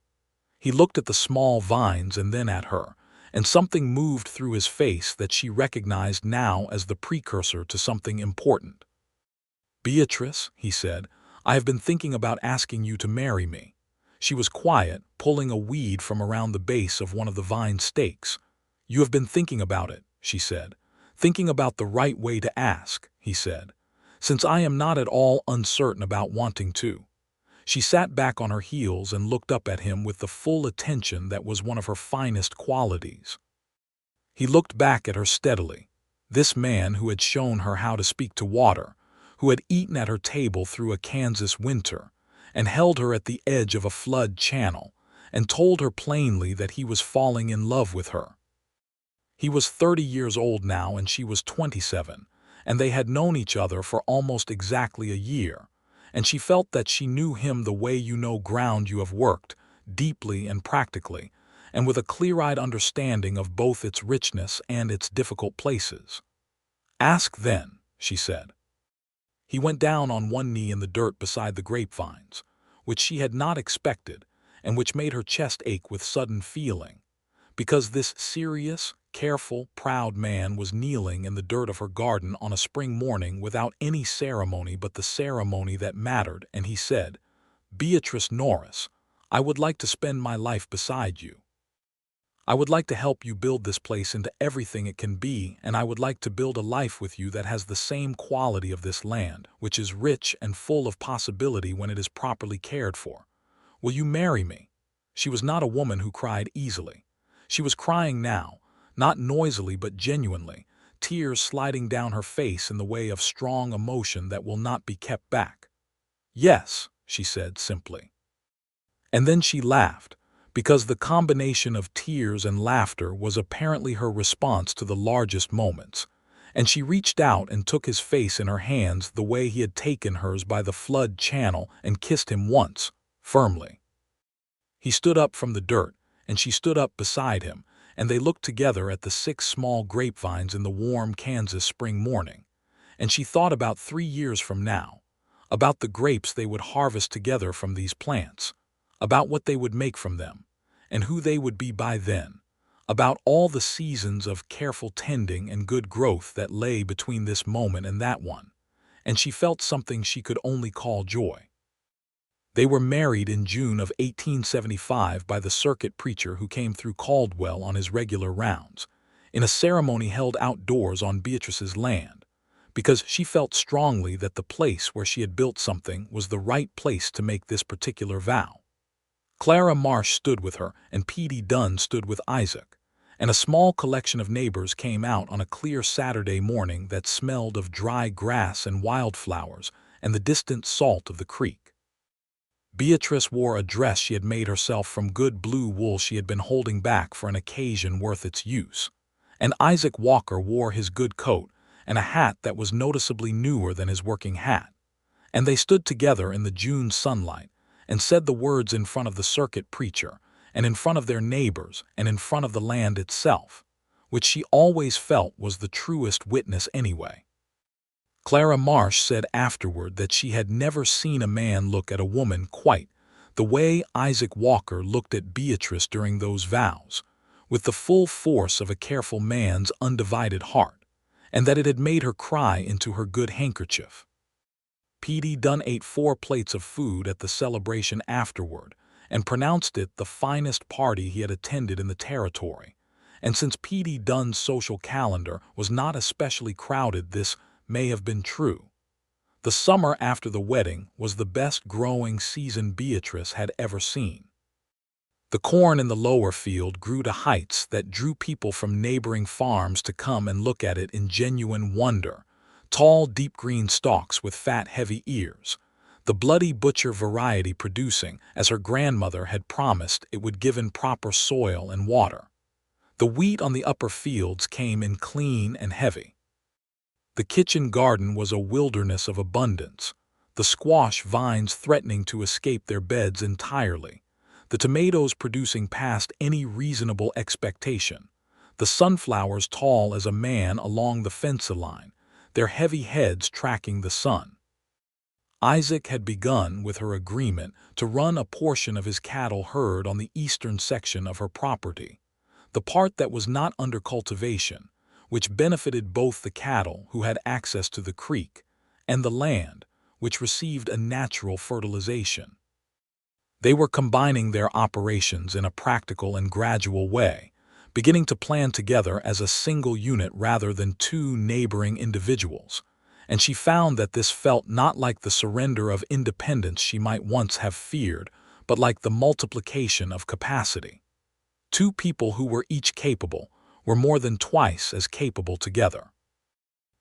He looked at the small vines and then at her, and something moved through his face that she recognized now as the precursor to something important. "Beatrice," he said, "I have been thinking about asking you to marry me." She was quiet, pulling a weed from around the base of one of the vine stakes. "You have been thinking about it," she said. "Thinking about the right way to ask," he said, "since I am not at all uncertain about wanting to." She sat back on her heels and looked up at him with the full attention that was one of her finest qualities. He looked back at her steadily. This man who had shown her how to speak to water, who had eaten at her table through a Kansas winter, and held her at the edge of a flood channel, and told her plainly that he was falling in love with her. He was 30 years old now and she was 27, and they had known each other for almost exactly a year, and she felt that she knew him the way you know ground you have worked, deeply and practically, and with a clear-eyed understanding of both its richness and its difficult places. "Ask then," she said. He went down on one knee in the dirt beside the grapevines, which she had not expected, and which made her chest ache with sudden feeling, because this serious, careful, proud man was kneeling in the dirt of her garden on a spring morning without any ceremony but the ceremony that mattered, and he said, "Beatrice Norris, I would like to spend my life beside you. I would like to help you build this place into everything it can be, and I would like to build a life with you that has the same quality of this land, which is rich and full of possibility when it is properly cared for. Will you marry me?" She was not a woman who cried easily. She was crying now, not noisily but genuinely, tears sliding down her face in the way of strong emotion that will not be kept back. "Yes," she said simply. And then she laughed, because the combination of tears and laughter was apparently her response to the largest moments, and she reached out and took his face in her hands the way he had taken hers by the flood channel and kissed him once, firmly. He stood up from the dirt, and she stood up beside him, and they looked together at the 6 small grapevines in the warm Kansas spring morning, and she thought about 3 years from now, about the grapes they would harvest together from these plants, about what they would make from them, and who they would be by then, about all the seasons of careful tending and good growth that lay between this moment and that one, and she felt something she could only call joy. They were married in June of 1875 by the circuit preacher who came through Caldwell on his regular rounds, in a ceremony held outdoors on Beatrice's land, because she felt strongly that the place where she had built something was the right place to make this particular vow. Clara Marsh stood with her, and Petey Dunn stood with Isaac, and a small collection of neighbors came out on a clear Saturday morning that smelled of dry grass and wildflowers and the distant salt of the creek. Beatrice wore a dress she had made herself from good blue wool she had been holding back for an occasion worth its use, and Isaac Walker wore his good coat and a hat that was noticeably newer than his working hat, and they stood together in the June sunlight and said the words in front of the circuit preacher, and in front of their neighbors, and in front of the land itself, which she always felt was the truest witness anyway. Clara Marsh said afterward that she had never seen a man look at a woman quite the way Isaac Walker looked at Beatrice during those vows, with the full force of a careful man's undivided heart, and that it had made her cry into her good handkerchief. Petey Dunn ate 4 plates of food at the celebration afterward, and pronounced it the finest party he had attended in the territory, and since Petey Dunn's social calendar was not especially crowded, this may have been true. The summer after the wedding was the best growing season Beatrice had ever seen. The corn in the lower field grew to heights that drew people from neighboring farms to come and look at it in genuine wonder. Tall, deep green stalks with fat, heavy ears. The bloody butcher variety producing, as her grandmother had promised it would given proper soil and water. The wheat on the upper fields came in clean and heavy. The kitchen garden was a wilderness of abundance, the squash vines threatening to escape their beds entirely, the tomatoes producing past any reasonable expectation, the sunflowers tall as a man along the fence line, their heavy heads tracking the sun. Isaac had begun with her agreement to run a portion of his cattle herd on the eastern section of her property, the part that was not under cultivation, which benefited both the cattle, who had access to the creek, and the land, which received a natural fertilization. They were combining their operations in a practical and gradual way, beginning to plan together as a single unit rather than two neighboring individuals, and she found that this felt not like the surrender of independence she might once have feared, but like the multiplication of capacity. Two people who were each capable were more than twice as capable together.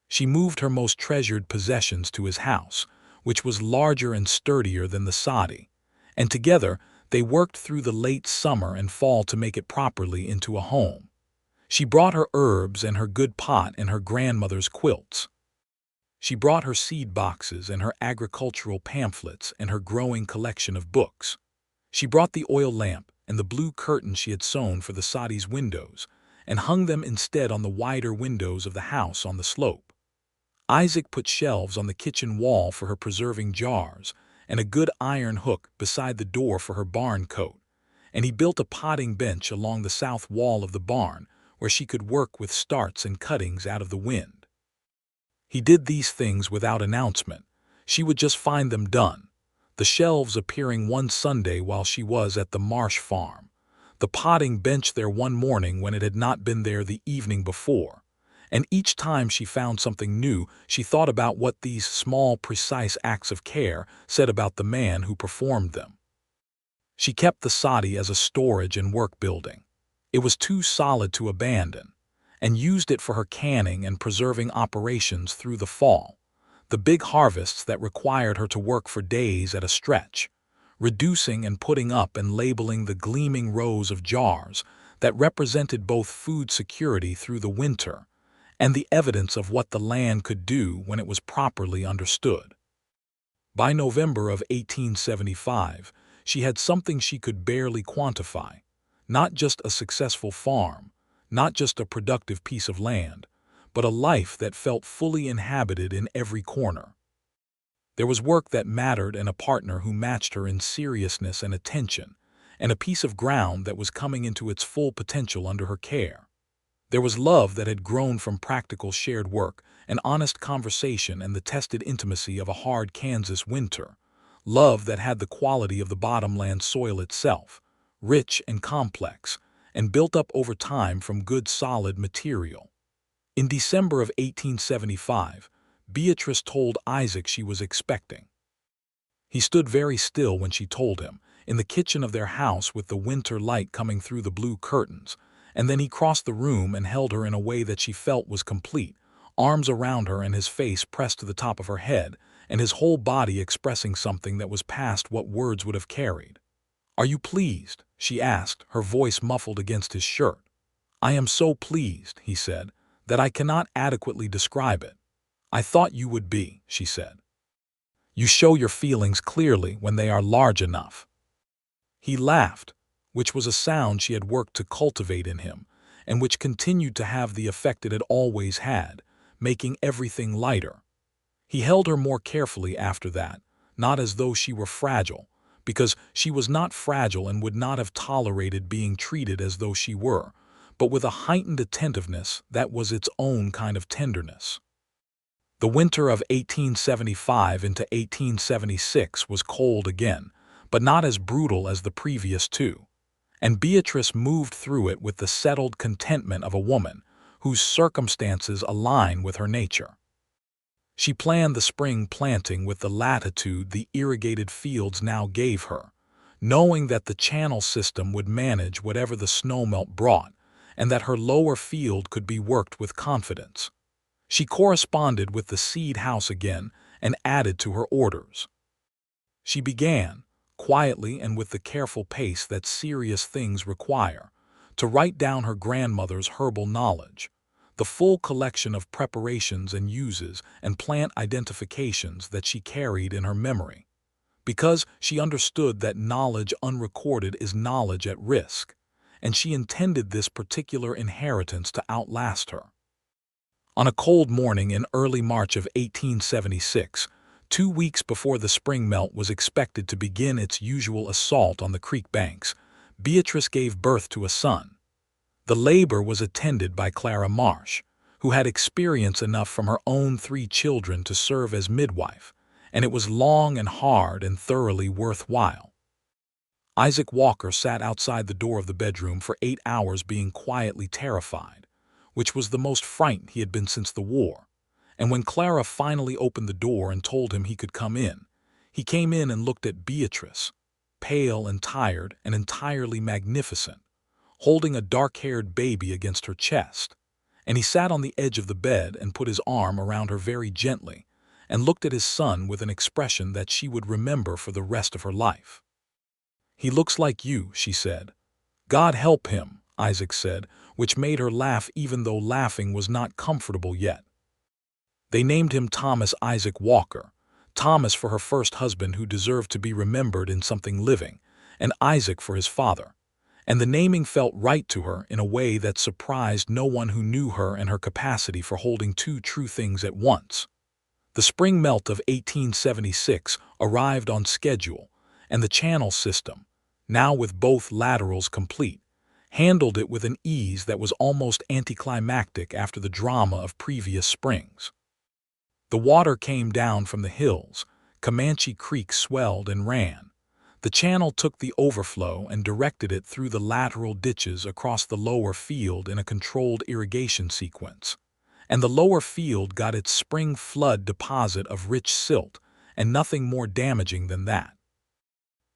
She moved her most treasured possessions to his house, which was larger and sturdier than the soddy, and together they worked through the late summer and fall to make it properly into a home. She brought her herbs and her good pot and her grandmother's quilts. She brought her seed boxes and her agricultural pamphlets and her growing collection of books. She brought the oil lamp and the blue curtains she had sewn for the soddy's windows, and hung them instead on the wider windows of the house on the slope. Isaac put shelves on the kitchen wall for her preserving jars, and a good iron hook beside the door for her barn coat, and he built a potting bench along the south wall of the barn where she could work with starts and cuttings out of the wind. He did these things without announcement. She would just find them done, the shelves appearing one Sunday while she was at the Marsh farm, the potting bench there one morning when it had not been there the evening before, and each time she found something new, she thought about what these small, precise acts of care said about the man who performed them. She kept the soddy as a storage and work building. It was too solid to abandon, and used it for her canning and preserving operations through the fall, the big harvests that required her to work for days at a stretch, reducing and putting up and labeling the gleaming rows of jars that represented both food security through the winter and the evidence of what the land could do when it was properly understood. By November of 1875, she had something she could barely quantify, not just a successful farm, not just a productive piece of land, but a life that felt fully inhabited in every corner. There was work that mattered and a partner who matched her in seriousness and attention, and a piece of ground that was coming into its full potential under her care. There was love that had grown from practical shared work, an honest conversation and the tested intimacy of a hard Kansas winter, love that had the quality of the bottomland soil itself, rich and complex, and built up over time from good solid material. In December of 1875, Beatrice told Isaac she was expecting. He stood very still when she told him, in the kitchen of their house with the winter light coming through the blue curtains, and then he crossed the room and held her in a way that she felt was complete, arms around her and his face pressed to the top of her head, and his whole body expressing something that was past what words would have carried. "Are you pleased?" she asked, her voice muffled against his shirt. "I am so pleased," he said, "that I cannot adequately describe it." "I thought you would be," she said. "You show your feelings clearly when they are large enough." He laughed, which was a sound she had worked to cultivate in him, and which continued to have the effect it had always had, making everything lighter. He held her more carefully after that, not as though she were fragile, because she was not fragile and would not have tolerated being treated as though she were, but with a heightened attentiveness that was its own kind of tenderness. The winter of 1875 into 1876 was cold again, but not as brutal as the previous two, and Beatrice moved through it with the settled contentment of a woman whose circumstances align with her nature. She planned the spring planting with the latitude the irrigated fields now gave her, knowing that the channel system would manage whatever the snowmelt brought, and that her lower field could be worked with confidence. She corresponded with the seed house again and added to her orders. She began, quietly and with the careful pace that serious things require, to write down her grandmother's herbal knowledge, the full collection of preparations and uses and plant identifications that she carried in her memory, because she understood that knowledge unrecorded is knowledge at risk, and she intended this particular inheritance to outlast her. On a cold morning in early March of 1876, 2 weeks before the spring melt was expected to begin its usual assault on the creek banks, Beatrice gave birth to a son. The labor was attended by Clara Marsh, who had experience enough from her own 3 children to serve as midwife, and it was long and hard and thoroughly worthwhile. Isaac Walker sat outside the door of the bedroom for 8 hours being quietly terrified, which was the most frightened he had been since the war, and when Clara finally opened the door and told him he could come in, he came in and looked at Beatrice, pale and tired and entirely magnificent, holding a dark-haired baby against her chest, and he sat on the edge of the bed and put his arm around her very gently and looked at his son with an expression that she would remember for the rest of her life. "He looks like you," she said. "God help him," Isaac said, which made her laugh even though laughing was not comfortable yet. They named him Thomas Isaac Walker, Thomas for her first husband who deserved to be remembered in something living, and Isaac for his father. And the naming felt right to her in a way that surprised no one who knew her and her capacity for holding 2 true things at once. The spring melt of 1876 arrived on schedule, and the channel system, now with both laterals complete, handled it with an ease that was almost anticlimactic after the drama of previous springs. The water came down from the hills, Comanche Creek swelled and ran. The channel took the overflow and directed it through the lateral ditches across the lower field in a controlled irrigation sequence, and the lower field got its spring flood deposit of rich silt, and nothing more damaging than that.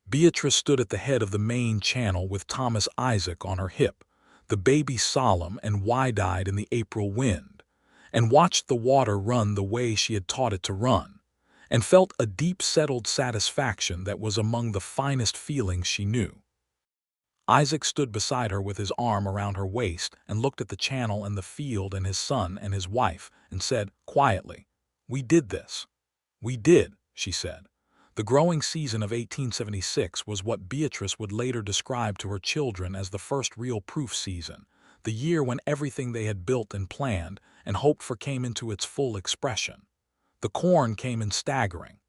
Beatrice stood at the head of the main channel with Thomas Isaac on her hip, the baby solemn and wide-eyed in the April wind, and watched the water run the way she had taught it to run, and felt a deep settled satisfaction that was among the finest feelings she knew. Isaac stood beside her with his arm around her waist and looked at the channel and the field and his son and his wife and said, quietly, "We did this." "We did," she said. The growing season of 1876 was what Beatrice would later describe to her children as the first real proof season, the year when everything they had built and planned and hoped for came into its full expression. The corn came in staggering.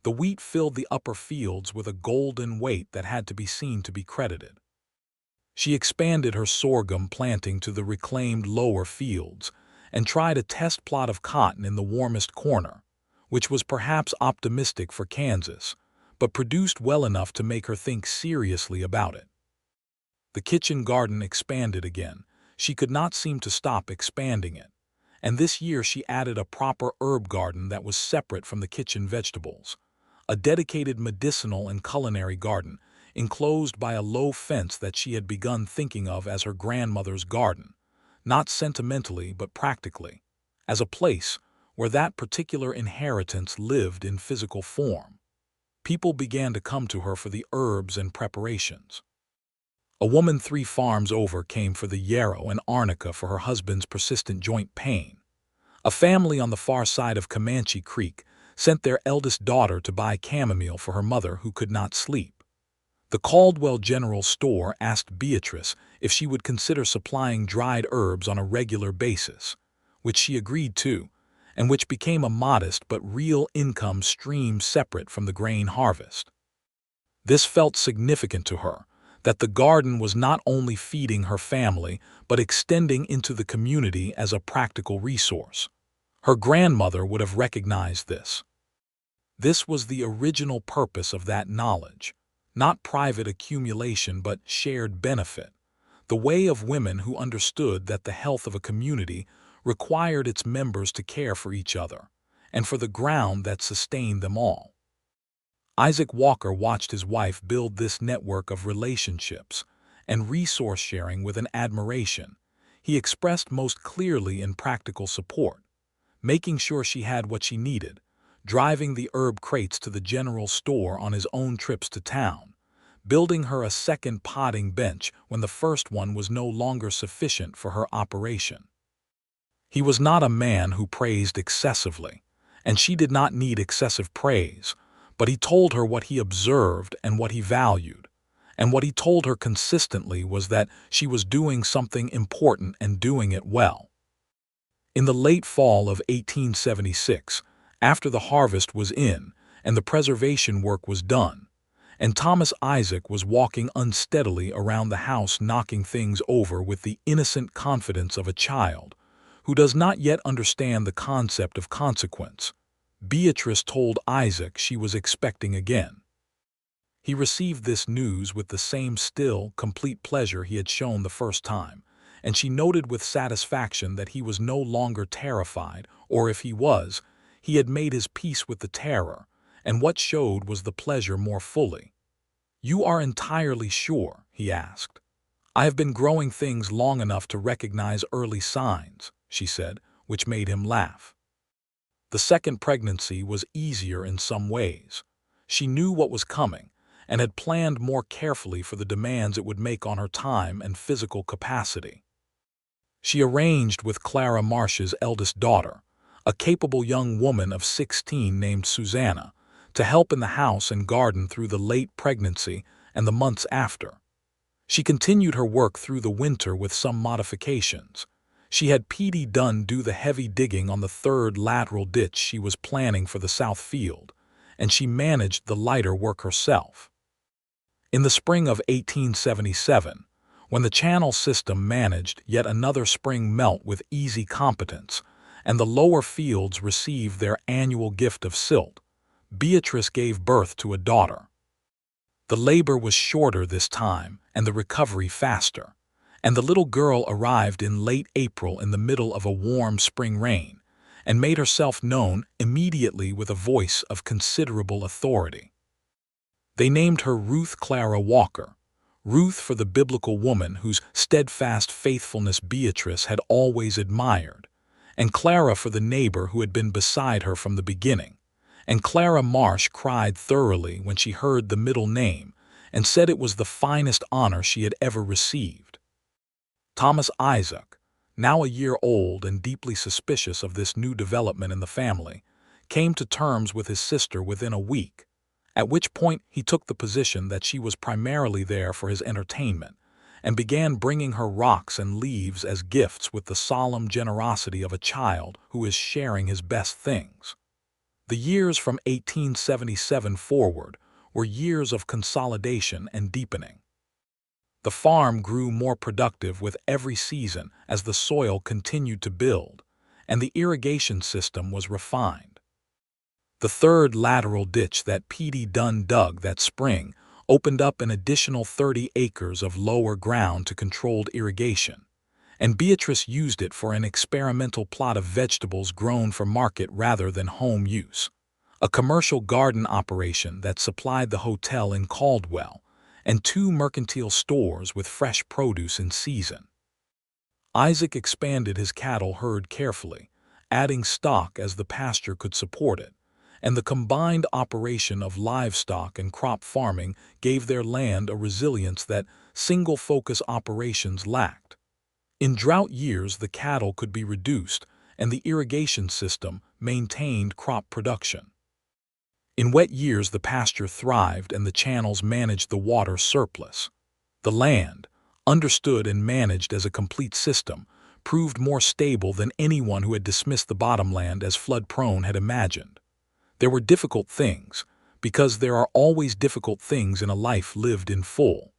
The wheat filled the upper fields with a golden weight that had to be seen to be credited. She expanded her sorghum planting to the reclaimed lower fields and tried a test plot of cotton in the warmest corner, which was perhaps optimistic for Kansas, but produced well enough to make her think seriously about it. The kitchen garden expanded again. She could not seem to stop expanding it. And this year she added a proper herb garden that was separate from the kitchen vegetables, a dedicated medicinal and culinary garden, enclosed by a low fence that she had begun thinking of as her grandmother's garden, not sentimentally but practically, as a place where that particular inheritance lived in physical form. People began to come to her for the herbs and preparations. A woman 3 farms over came for the yarrow and arnica for her husband's persistent joint pain. A family on the far side of Comanche Creek sent their eldest daughter to buy chamomile for her mother who could not sleep. The Caldwell General Store asked Beatrice if she would consider supplying dried herbs on a regular basis, which she agreed to, and which became a modest but real income stream separate from the grain harvest. This felt significant to her, that the garden was not only feeding her family but extending into the community as a practical resource. Her grandmother would have recognized this. This was the original purpose of that knowledge, not private accumulation but shared benefit, the way of women who understood that the health of a community required its members to care for each other, and for the ground that sustained them all. Isaac Walker watched his wife build this network of relationships and resource sharing with an admiration he expressed most clearly in practical support, making sure she had what she needed, driving the herb crates to the general store on his own trips to town, building her a second potting bench when the first one was no longer sufficient for her operation. He was not a man who praised excessively, and she did not need excessive praise, but he told her what he observed and what he valued, and what he told her consistently was that she was doing something important and doing it well. In the late fall of 1876, after the harvest was in and the preservation work was done, and Thomas Isaac was walking unsteadily around the house knocking things over with the innocent confidence of a child who does not yet understand the concept of consequence, Beatrice told Isaac she was expecting again. He received this news with the same still, complete pleasure he had shown the first time, and she noted with satisfaction that he was no longer terrified, or if he was, he had made his peace with the terror, and what showed was the pleasure more fully. "You are entirely sure?" he asked. "I have been growing things long enough to recognize early signs," she said, which made him laugh. The second pregnancy was easier in some ways. She knew what was coming, and had planned more carefully for the demands it would make on her time and physical capacity. She arranged with Clara Marsh's eldest daughter, a capable young woman of 16 named Susanna, to help in the house and garden through the late pregnancy and the months after. She continued her work through the winter with some modifications. She had P.D. Dunn do the heavy digging on the third lateral ditch she was planning for the south field, and she managed the lighter work herself. In the spring of 1877, when the channel system managed yet another spring melt with easy competence, and the lower fields received their annual gift of silt, Beatrice gave birth to a daughter. The labor was shorter this time and the recovery faster, and the little girl arrived in late April in the middle of a warm spring rain, and made herself known immediately with a voice of considerable authority. They named her Ruth Clara Walker, Ruth for the biblical woman whose steadfast faithfulness Beatrice had always admired, and Clara for the neighbor who had been beside her from the beginning. And Clara Marsh cried thoroughly when she heard the middle name and said it was the finest honor she had ever received. Thomas Isaac, now a year old and deeply suspicious of this new development in the family, came to terms with his sister within a week, at which point he took the position that she was primarily there for his entertainment, and began bringing her rocks and leaves as gifts with the solemn generosity of a child who is sharing his best things. The years from 1877 forward were years of consolidation and deepening. The farm grew more productive with every season as the soil continued to build, and the irrigation system was refined. The third lateral ditch that P.D. Dunn dug that spring opened up an additional 30 acres of lower ground to controlled irrigation, and Beatrice used it for an experimental plot of vegetables grown for market rather than home use, a commercial garden operation that supplied the hotel in Caldwell, and 2 mercantile stores with fresh produce in season. Isaac expanded his cattle herd carefully, adding stock as the pasture could support it, and the combined operation of livestock and crop farming gave their land a resilience that single-focus operations lacked. In drought years, the cattle could be reduced, and the irrigation system maintained crop production. In wet years, the pasture thrived and the channels managed the water surplus. The land, understood and managed as a complete system, proved more stable than anyone who had dismissed the bottomland as flood-prone had imagined. There were difficult things, because there are always difficult things in a life lived in full.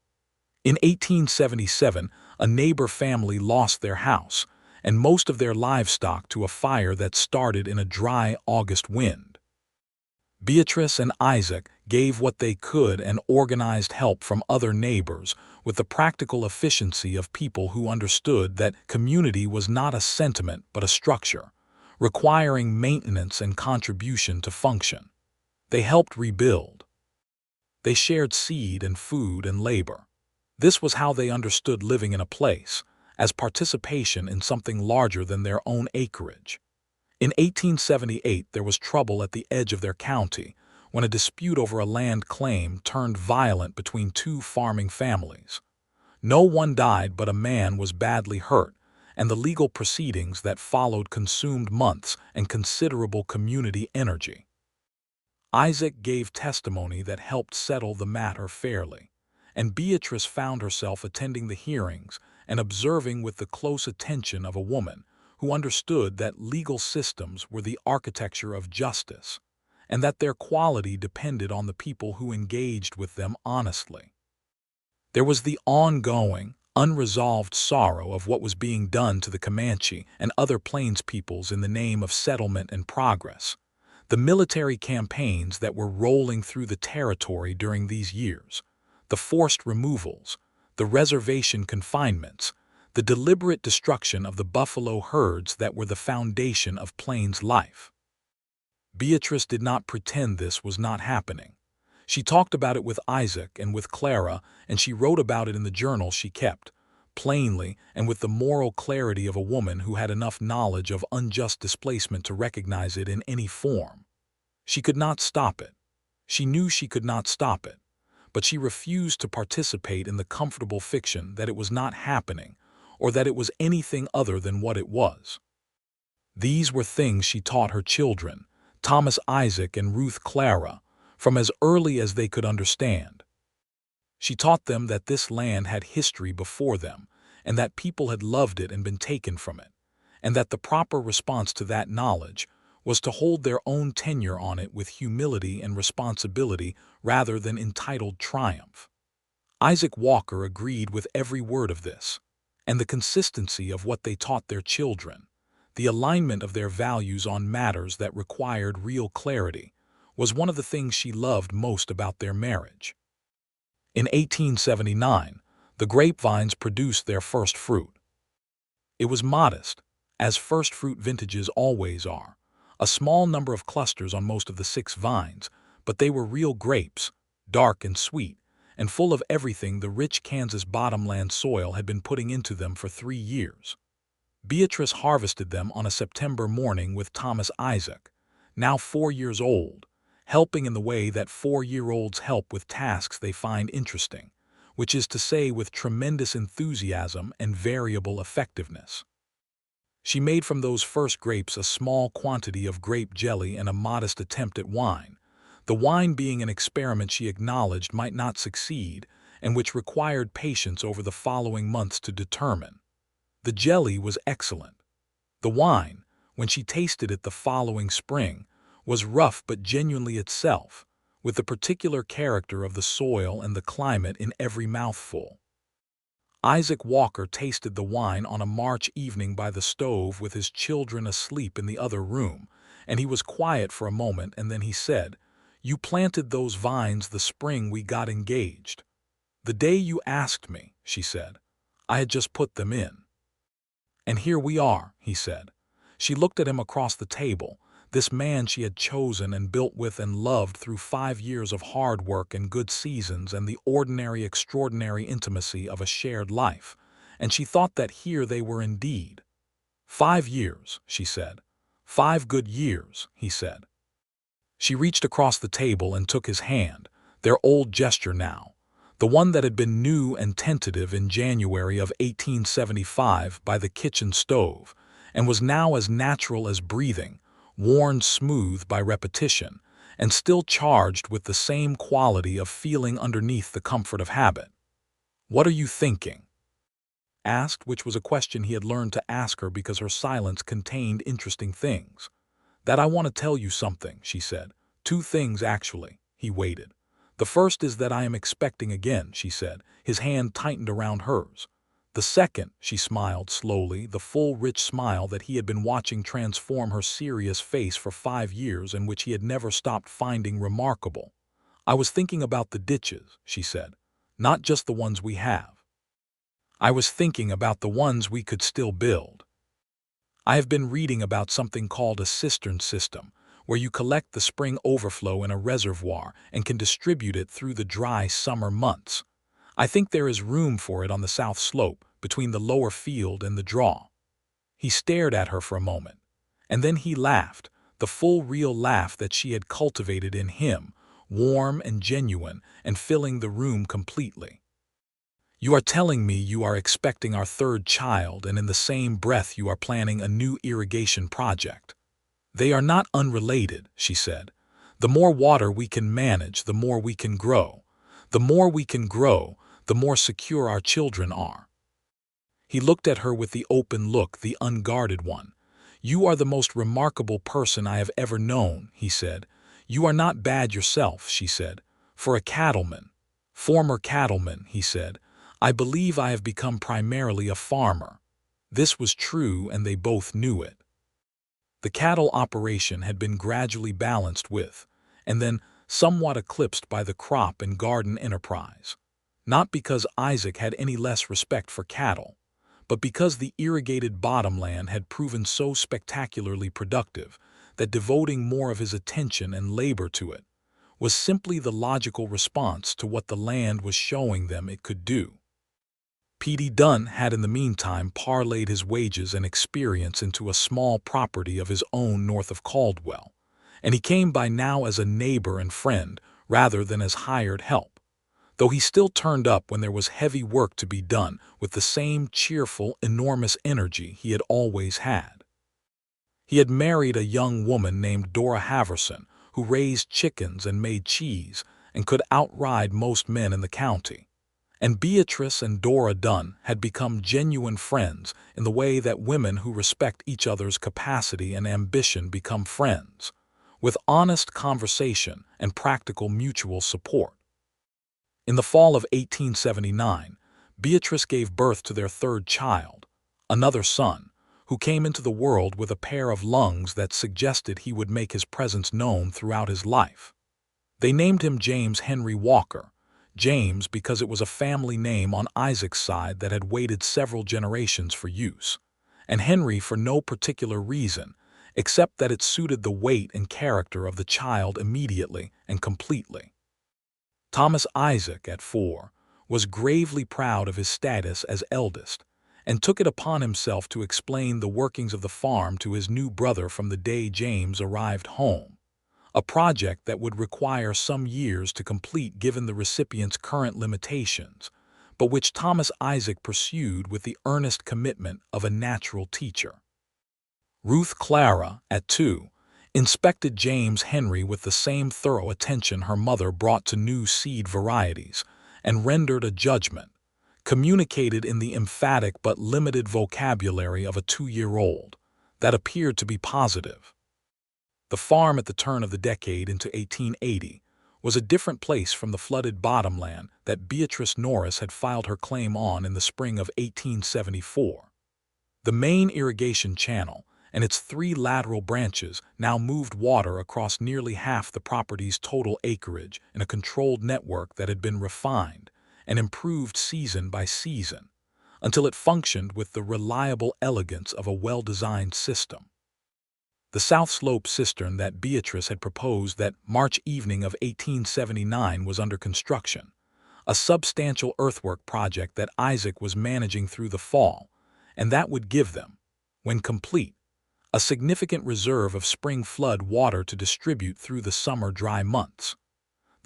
In 1877, a neighbor family lost their house and most of their livestock to a fire that started in a dry August wind. Beatrice and Isaac gave what they could and organized help from other neighbors with the practical efficiency of people who understood that community was not a sentiment but a structure, requiring maintenance and contribution to function. They helped rebuild. They shared seed and food and labor. This was how they understood living in a place, as participation in something larger than their own acreage. In 1878, there was trouble at the edge of their county when a dispute over a land claim turned violent between two farming families. No one died, but a man was badly hurt, and the legal proceedings that followed consumed months and considerable community energy. Isaac gave testimony that helped settle the matter fairly, and Beatrice found herself attending the hearings and observing with the close attention of a woman who understood that legal systems were the architecture of justice, and that their quality depended on the people who engaged with them honestly. There was the ongoing, unresolved sorrow of what was being done to the Comanche and other Plains peoples in the name of settlement and progress, the military campaigns that were rolling through the territory during these years, the forced removals, the reservation confinements, the deliberate destruction of the buffalo herds that were the foundation of Plains life. Beatrice did not pretend this was not happening. She talked about it with Isaac and with Clara, and she wrote about it in the journal she kept, plainly and with the moral clarity of a woman who had enough knowledge of unjust displacement to recognize it in any form. She could not stop it. She knew she could not stop it, but she refused to participate in the comfortable fiction that it was not happening or that it was anything other than what it was. These were things she taught her children, Thomas Isaac and Ruth Clara, from as early as they could understand. She taught them that this land had history before them, and that people had loved it and been taken from it, and that the proper response to that knowledge was to hold their own tenure on it with humility and responsibility rather than entitled triumph. Isaac Walker agreed with every word of this, and the consistency of what they taught their children, the alignment of their values on matters that required real clarity, was one of the things she loved most about their marriage. In 1879, the grapevines produced their first fruit. It was modest, as first fruit vintages always are, a small number of clusters on most of the 6 vines, but they were real grapes, dark and sweet, and full of everything the rich Kansas bottomland soil had been putting into them for 3 years. Beatrice harvested them on a September morning with Thomas Isaac, now 4 years old, helping in the way that 4-year-olds help with tasks they find interesting, which is to say with tremendous enthusiasm and variable effectiveness. She made from those first grapes a small quantity of grape jelly and a modest attempt at wine, the wine being an experiment she acknowledged might not succeed and which required patience over the following months to determine. The jelly was excellent. The wine, when she tasted it the following spring, was rough but genuinely itself, with the particular character of the soil and the climate in every mouthful. Isaac Walker tasted the wine on a March evening by the stove with his children asleep in the other room, and he was quiet for a moment, and then he said, "You planted those vines the spring we got engaged." "The day you asked me," she said. "I had just put them in." "And here we are," he said. She looked at him across the table, this man she had chosen and built with and loved through 5 years of hard work and good seasons and the ordinary extraordinary intimacy of a shared life, and she thought that here they were indeed. 5 years, she said. 5 good years, he said. She reached across the table and took his hand, their old gesture now, the one that had been new and tentative in January of 1875 by the kitchen stove, and was now as natural as breathing, worn smooth by repetition, and still charged with the same quality of feeling underneath the comfort of habit. "What are you thinking?" asked, which was a question he had learned to ask her because her silence contained interesting things. "That I want to tell you something," she said. "2 things, actually." He waited. "The first is that I am expecting again," she said. His hand tightened around hers. "The second," she smiled slowly, the full, rich smile that he had been watching transform her serious face for 5 years and which he had never stopped finding remarkable. "I was thinking about the ditches," she said. "Not just the ones we have. I was thinking about the ones we could still build." I have been reading about something called a cistern system, where you collect the spring overflow in a reservoir and can distribute it through the dry summer months. I think there is room for it on the south slope, between the lower field and the draw." He stared at her for a moment, and then he laughed, the full real laugh that she had cultivated in him, warm and genuine and filling the room completely. "You are telling me you are expecting our third child, and in the same breath you are planning a new irrigation project." "They are not unrelated," she said. "The more water we can manage, the more we can grow. The more we can grow, the more secure our children are." He looked at her with the open look, the unguarded one. "You are the most remarkable person I have ever known," he said. "You are not bad yourself," she said. "For a cattleman." "Former cattleman," he said. "I believe I have become primarily a farmer." This was true, and they both knew it. The cattle operation had been gradually balanced with, and then somewhat eclipsed by, the crop and garden enterprise. Not because Isaac had any less respect for cattle, but because the irrigated bottomland had proven so spectacularly productive that devoting more of his attention and labor to it was simply the logical response to what the land was showing them it could do. P.D. Dunn had in the meantime parlayed his wages and experience into a small property of his own north of Caldwell, and he came by now as a neighbor and friend rather than as hired help, though he still turned up when there was heavy work to be done with the same cheerful, enormous energy he had always had. He had married a young woman named Dora Haverson, who raised chickens and made cheese and could outride most men in the county. And Beatrice and Dora Dunn had become genuine friends in the way that women who respect each other's capacity and ambition become friends, with honest conversation and practical mutual support. In the fall of 1879, Beatrice gave birth to their third child, another son, who came into the world with a pair of lungs that suggested he would make his presence known throughout his life. They named him James Henry Walker, James because it was a family name on Isaac's side that had waited several generations for use, and Henry for no particular reason, except that it suited the weight and character of the child immediately and completely. Thomas Isaac, at 4, was gravely proud of his status as eldest, and took it upon himself to explain the workings of the farm to his new brother from the day James arrived home, a project that would require some years to complete given the recipient's current limitations, but which Thomas Isaac pursued with the earnest commitment of a natural teacher. Ruth Clara, at 2, inspected James Henry with the same thorough attention her mother brought to new seed varieties, and rendered a judgment, communicated in the emphatic but limited vocabulary of a 2-year-old, that appeared to be positive. The farm at the turn of the decade into 1880 was a different place from the flooded bottomland that Beatrice Norris had filed her claim on in the spring of 1874. The main irrigation channel and its 3 lateral branches now moved water across nearly half the property's total acreage in a controlled network that had been refined and improved season by season, until it functioned with the reliable elegance of a well-designed system. The South Slope cistern that Beatrice had proposed that March evening of 1879 was under construction, a substantial earthwork project that Isaac was managing through the fall, and that would give them, when complete, a significant reserve of spring flood water to distribute through the summer dry months.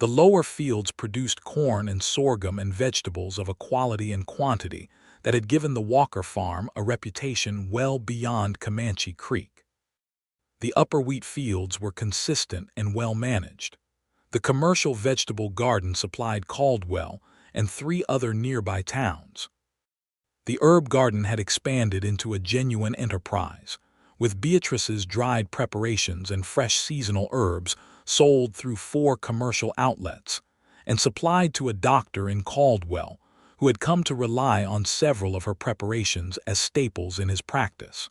The lower fields produced corn and sorghum and vegetables of a quality and quantity that had given the Walker farm a reputation well beyond Comanche Creek. The upper wheat fields were consistent and well managed. The commercial vegetable garden supplied Caldwell and 3 other nearby towns. The herb garden had expanded into a genuine enterprise, with Beatrice's dried preparations and fresh seasonal herbs sold through 4 commercial outlets, and supplied to a doctor in Caldwell who had come to rely on several of her preparations as staples in his practice.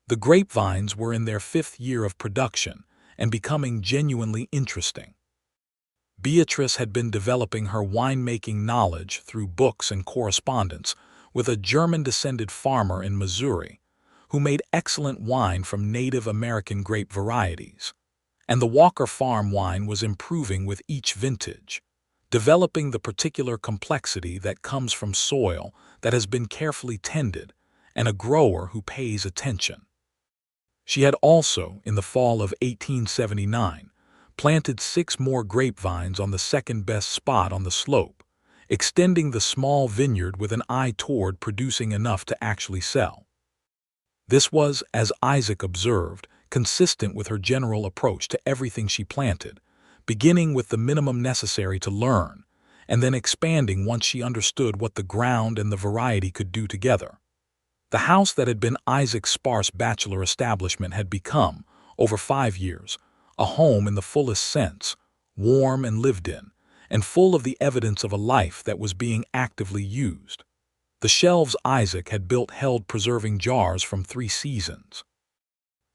The grapevines were in their 5th year of production and becoming genuinely interesting. Beatrice had been developing her winemaking knowledge through books and correspondence with a German-descended farmer in Missouri, who made excellent wine from Native American grape varieties. And the Walker Farm wine was improving with each vintage, developing the particular complexity that comes from soil that has been carefully tended and a grower who pays attention. She had also, in the fall of 1879, planted 6 more grapevines on the second-best spot on the slope, extending the small vineyard with an eye toward producing enough to actually sell. This was, as Isaac observed, consistent with her general approach to everything she planted, beginning with the minimum necessary to learn, and then expanding once she understood what the ground and the variety could do together. The house that had been Isaac's sparse bachelor establishment had become, over 5 years, a home in the fullest sense, warm and lived in, and full of the evidence of a life that was being actively used. The shelves Isaac had built held preserving jars from 3 seasons.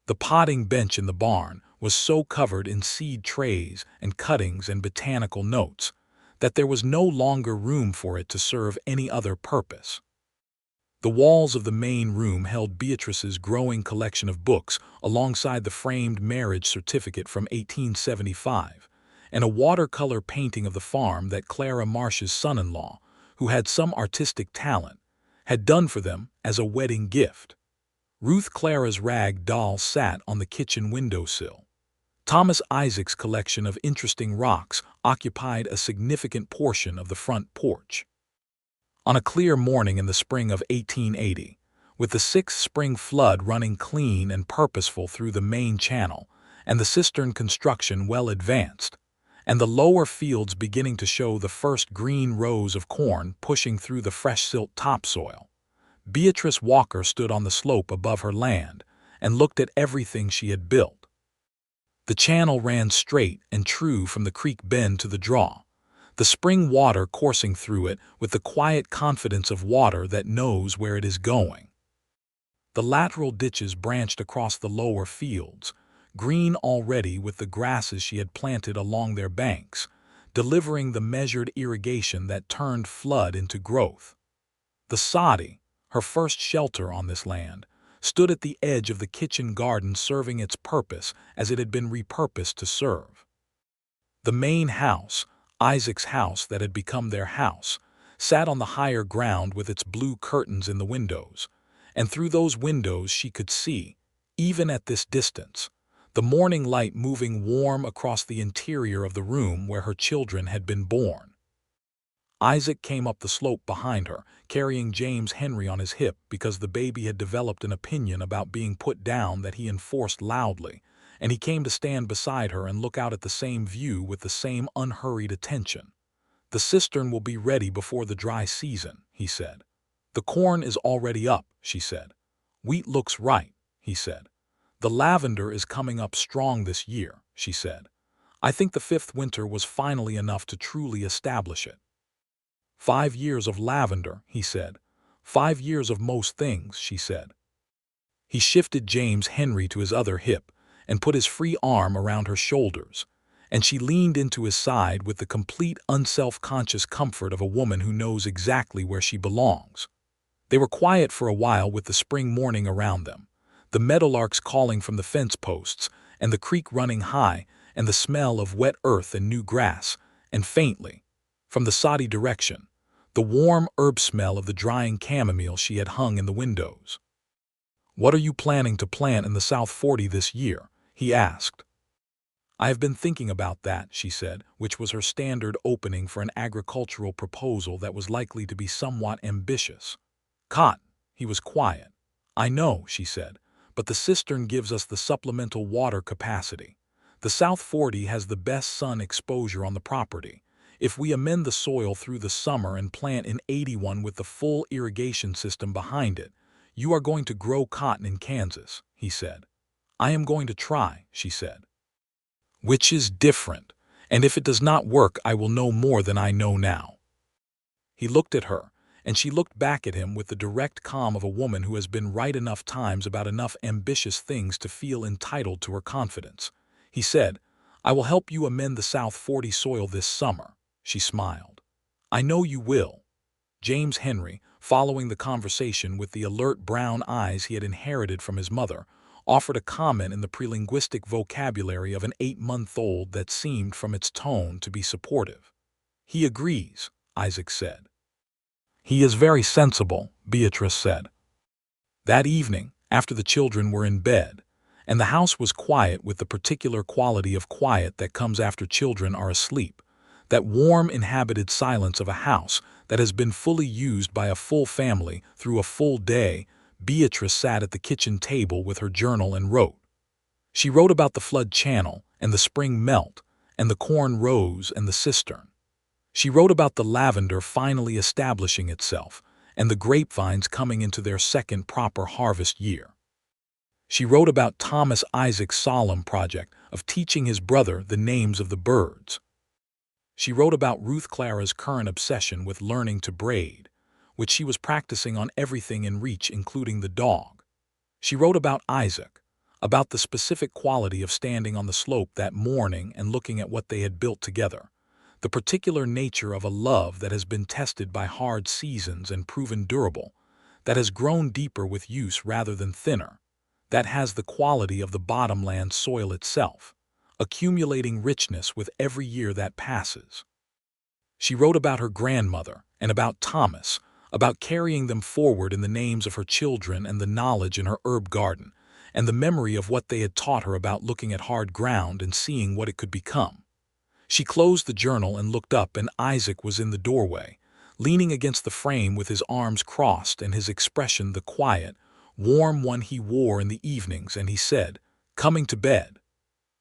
The potting bench in the barn was so covered in seed trays and cuttings and botanical notes that there was no longer room for it to serve any other purpose. The walls of the main room held Beatrice's growing collection of books alongside the framed marriage certificate from 1875 and a watercolor painting of the farm that Clara Marsh's son-in-law, who had some artistic talent, had done for them as a wedding gift. Ruth Clara's rag doll sat on the kitchen windowsill. Thomas Isaac's collection of interesting rocks occupied a significant portion of the front porch. On a clear morning in the spring of 1880, with the 6th spring flood running clean and purposeful through the main channel, and the cistern construction well advanced, and the lower fields beginning to show the first green rows of corn pushing through the fresh silt topsoil, Beatrice Walker stood on the slope above her land and looked at everything she had built. The channel ran straight and true from the creek bend to the draw, the spring water coursing through it with the quiet confidence of water that knows where it is going. The lateral ditches branched across the lower fields, green already with the grasses she had planted along their banks, delivering the measured irrigation that turned flood into growth. The soddy, her first shelter on this land, stood at the edge of the kitchen garden serving its purpose as it had been repurposed to serve. The main house, Isaac's house that had become their house, sat on the higher ground with its blue curtains in the windows, and through those windows she could see, even at this distance, the morning light moving warm across the interior of the room where her children had been born. Isaac came up the slope behind her, carrying James Henry on his hip because the baby had developed an opinion about being put down that he enforced loudly, and he came to stand beside her and look out at the same view with the same unhurried attention. "The cistern will be ready before the dry season," he said. "The corn is already up," she said. "Wheat looks right," he said. "The lavender is coming up strong this year," she said. "I think the 5th winter was finally enough to truly establish it." 5 years of lavender, he said. 5 years of most things, she said. He shifted James Henry to his other hip and put his free arm around her shoulders, and she leaned into his side with the complete unself-conscious comfort of a woman who knows exactly where she belongs. They were quiet for a while with the spring morning around them, the meadowlarks calling from the fence posts, and the creek running high, and the smell of wet earth and new grass, and faintly, from the soddy direction, the warm herb smell of the drying chamomile she had hung in the windows. "What are you planning to plant in the South 40 this year?" he asked. "I have been thinking about that," she said, which was her standard opening for an agricultural proposal that was likely to be somewhat ambitious. "Cotton." He was quiet. "I know," she said, "but the cistern gives us the supplemental water capacity. The South 40 has the best sun exposure on the property. If we amend the soil through the summer and plant in 81 with the full irrigation system behind it, you are going to grow cotton in Kansas," he said. "I am going to try," she said. "Which is different, and if it does not work I will know more than I know now." He looked at her, and she looked back at him with the direct calm of a woman who has been right enough times about enough ambitious things to feel entitled to her confidence. He said, "I will help you amend the South 40 soil this summer." She smiled. "I know you will." James Henry, following the conversation with the alert brown eyes he had inherited from his mother, offered a comment in the prelinguistic vocabulary of an 8-month-old that seemed from its tone to be supportive. "He agrees," Isaac said. "He is very sensible," Beatrice said. That evening, after the children were in bed, and the house was quiet with the particular quality of quiet that comes after children are asleep, that warm inhabited silence of a house that has been fully used by a full family through a full day, Beatrice sat at the kitchen table with her journal and wrote. She wrote about the flood channel and the spring melt and the corn rows and the cistern. She wrote about the lavender finally establishing itself and the grapevines coming into their second proper harvest year. She wrote about Thomas Isaac's solemn project of teaching his brother the names of the birds. She wrote about Ruth Clara's current obsession with learning to braid, which she was practicing on everything in reach, including the dog. She wrote about Isaac, about the specific quality of standing on the slope that morning and looking at what they had built together, the particular nature of a love that has been tested by hard seasons and proven durable, that has grown deeper with use rather than thinner, that has the quality of the bottomland soil itself, accumulating richness with every year that passes. She wrote about her grandmother and about Thomas, about carrying them forward in the names of her children and the knowledge in her herb garden, and the memory of what they had taught her about looking at hard ground and seeing what it could become. She closed the journal and looked up, and Isaac was in the doorway, leaning against the frame with his arms crossed and his expression the quiet, warm one he wore in the evenings, and he said, "Coming to bed?"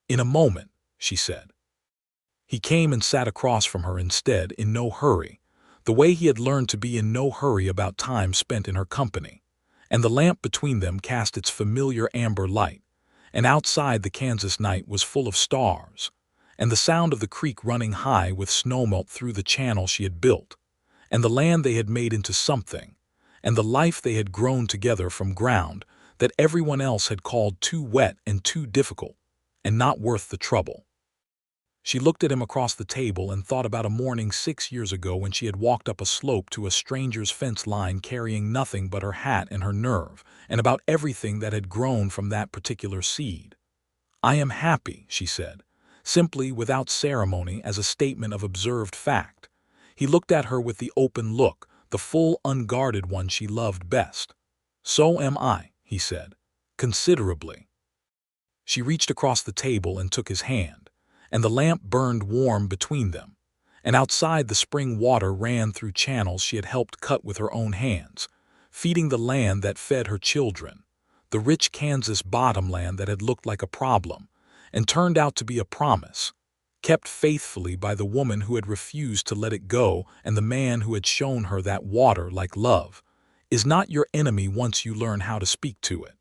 "In a moment," she said. He came and sat across from her instead, in no hurry, the way he had learned to be in no hurry about time spent in her company, and the lamp between them cast its familiar amber light, and outside the Kansas night was full of stars, and the sound of the creek running high with snowmelt through the channel she had built, and the land they had made into something, and the life they had grown together from ground that everyone else had called too wet and too difficult, and not worth the trouble. She looked at him across the table and thought about a morning 6 years ago when she had walked up a slope to a stranger's fence line carrying nothing but her hat and her nerve, and about everything that had grown from that particular seed. "I am happy," she said, simply without ceremony, as a statement of observed fact. He looked at her with the open look, the full, unguarded one she loved best. "So am I," he said, "considerably." She reached across the table and took his hand, and the lamp burned warm between them, and outside the spring water ran through channels she had helped cut with her own hands, feeding the land that fed her children, the rich Kansas bottomland that had looked like a problem and turned out to be a promise, kept faithfully by the woman who had refused to let it go and the man who had shown her that water, like love, is not your enemy once you learn how to speak to it.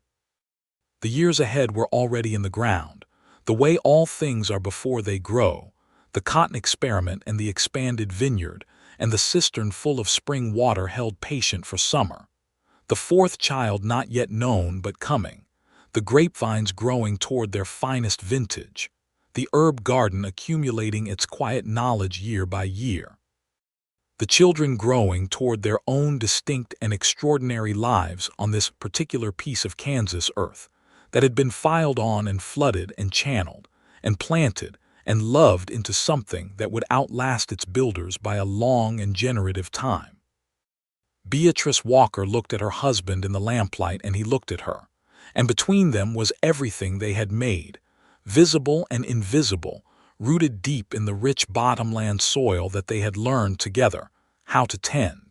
The years ahead were already in the ground, the way all things are before they grow, the cotton experiment and the expanded vineyard, and the cistern full of spring water held patient for summer, the fourth child not yet known but coming, the grapevines growing toward their finest vintage, the herb garden accumulating its quiet knowledge year by year, the children growing toward their own distinct and extraordinary lives on this particular piece of Kansas earth that had been filed on and flooded and channeled and planted and loved into something that would outlast its builders by a long and generative time. Beatrice Walker looked at her husband in the lamplight, and he looked at her, and between them was everything they had made, visible and invisible, rooted deep in the rich bottomland soil that they had learned together how to tend.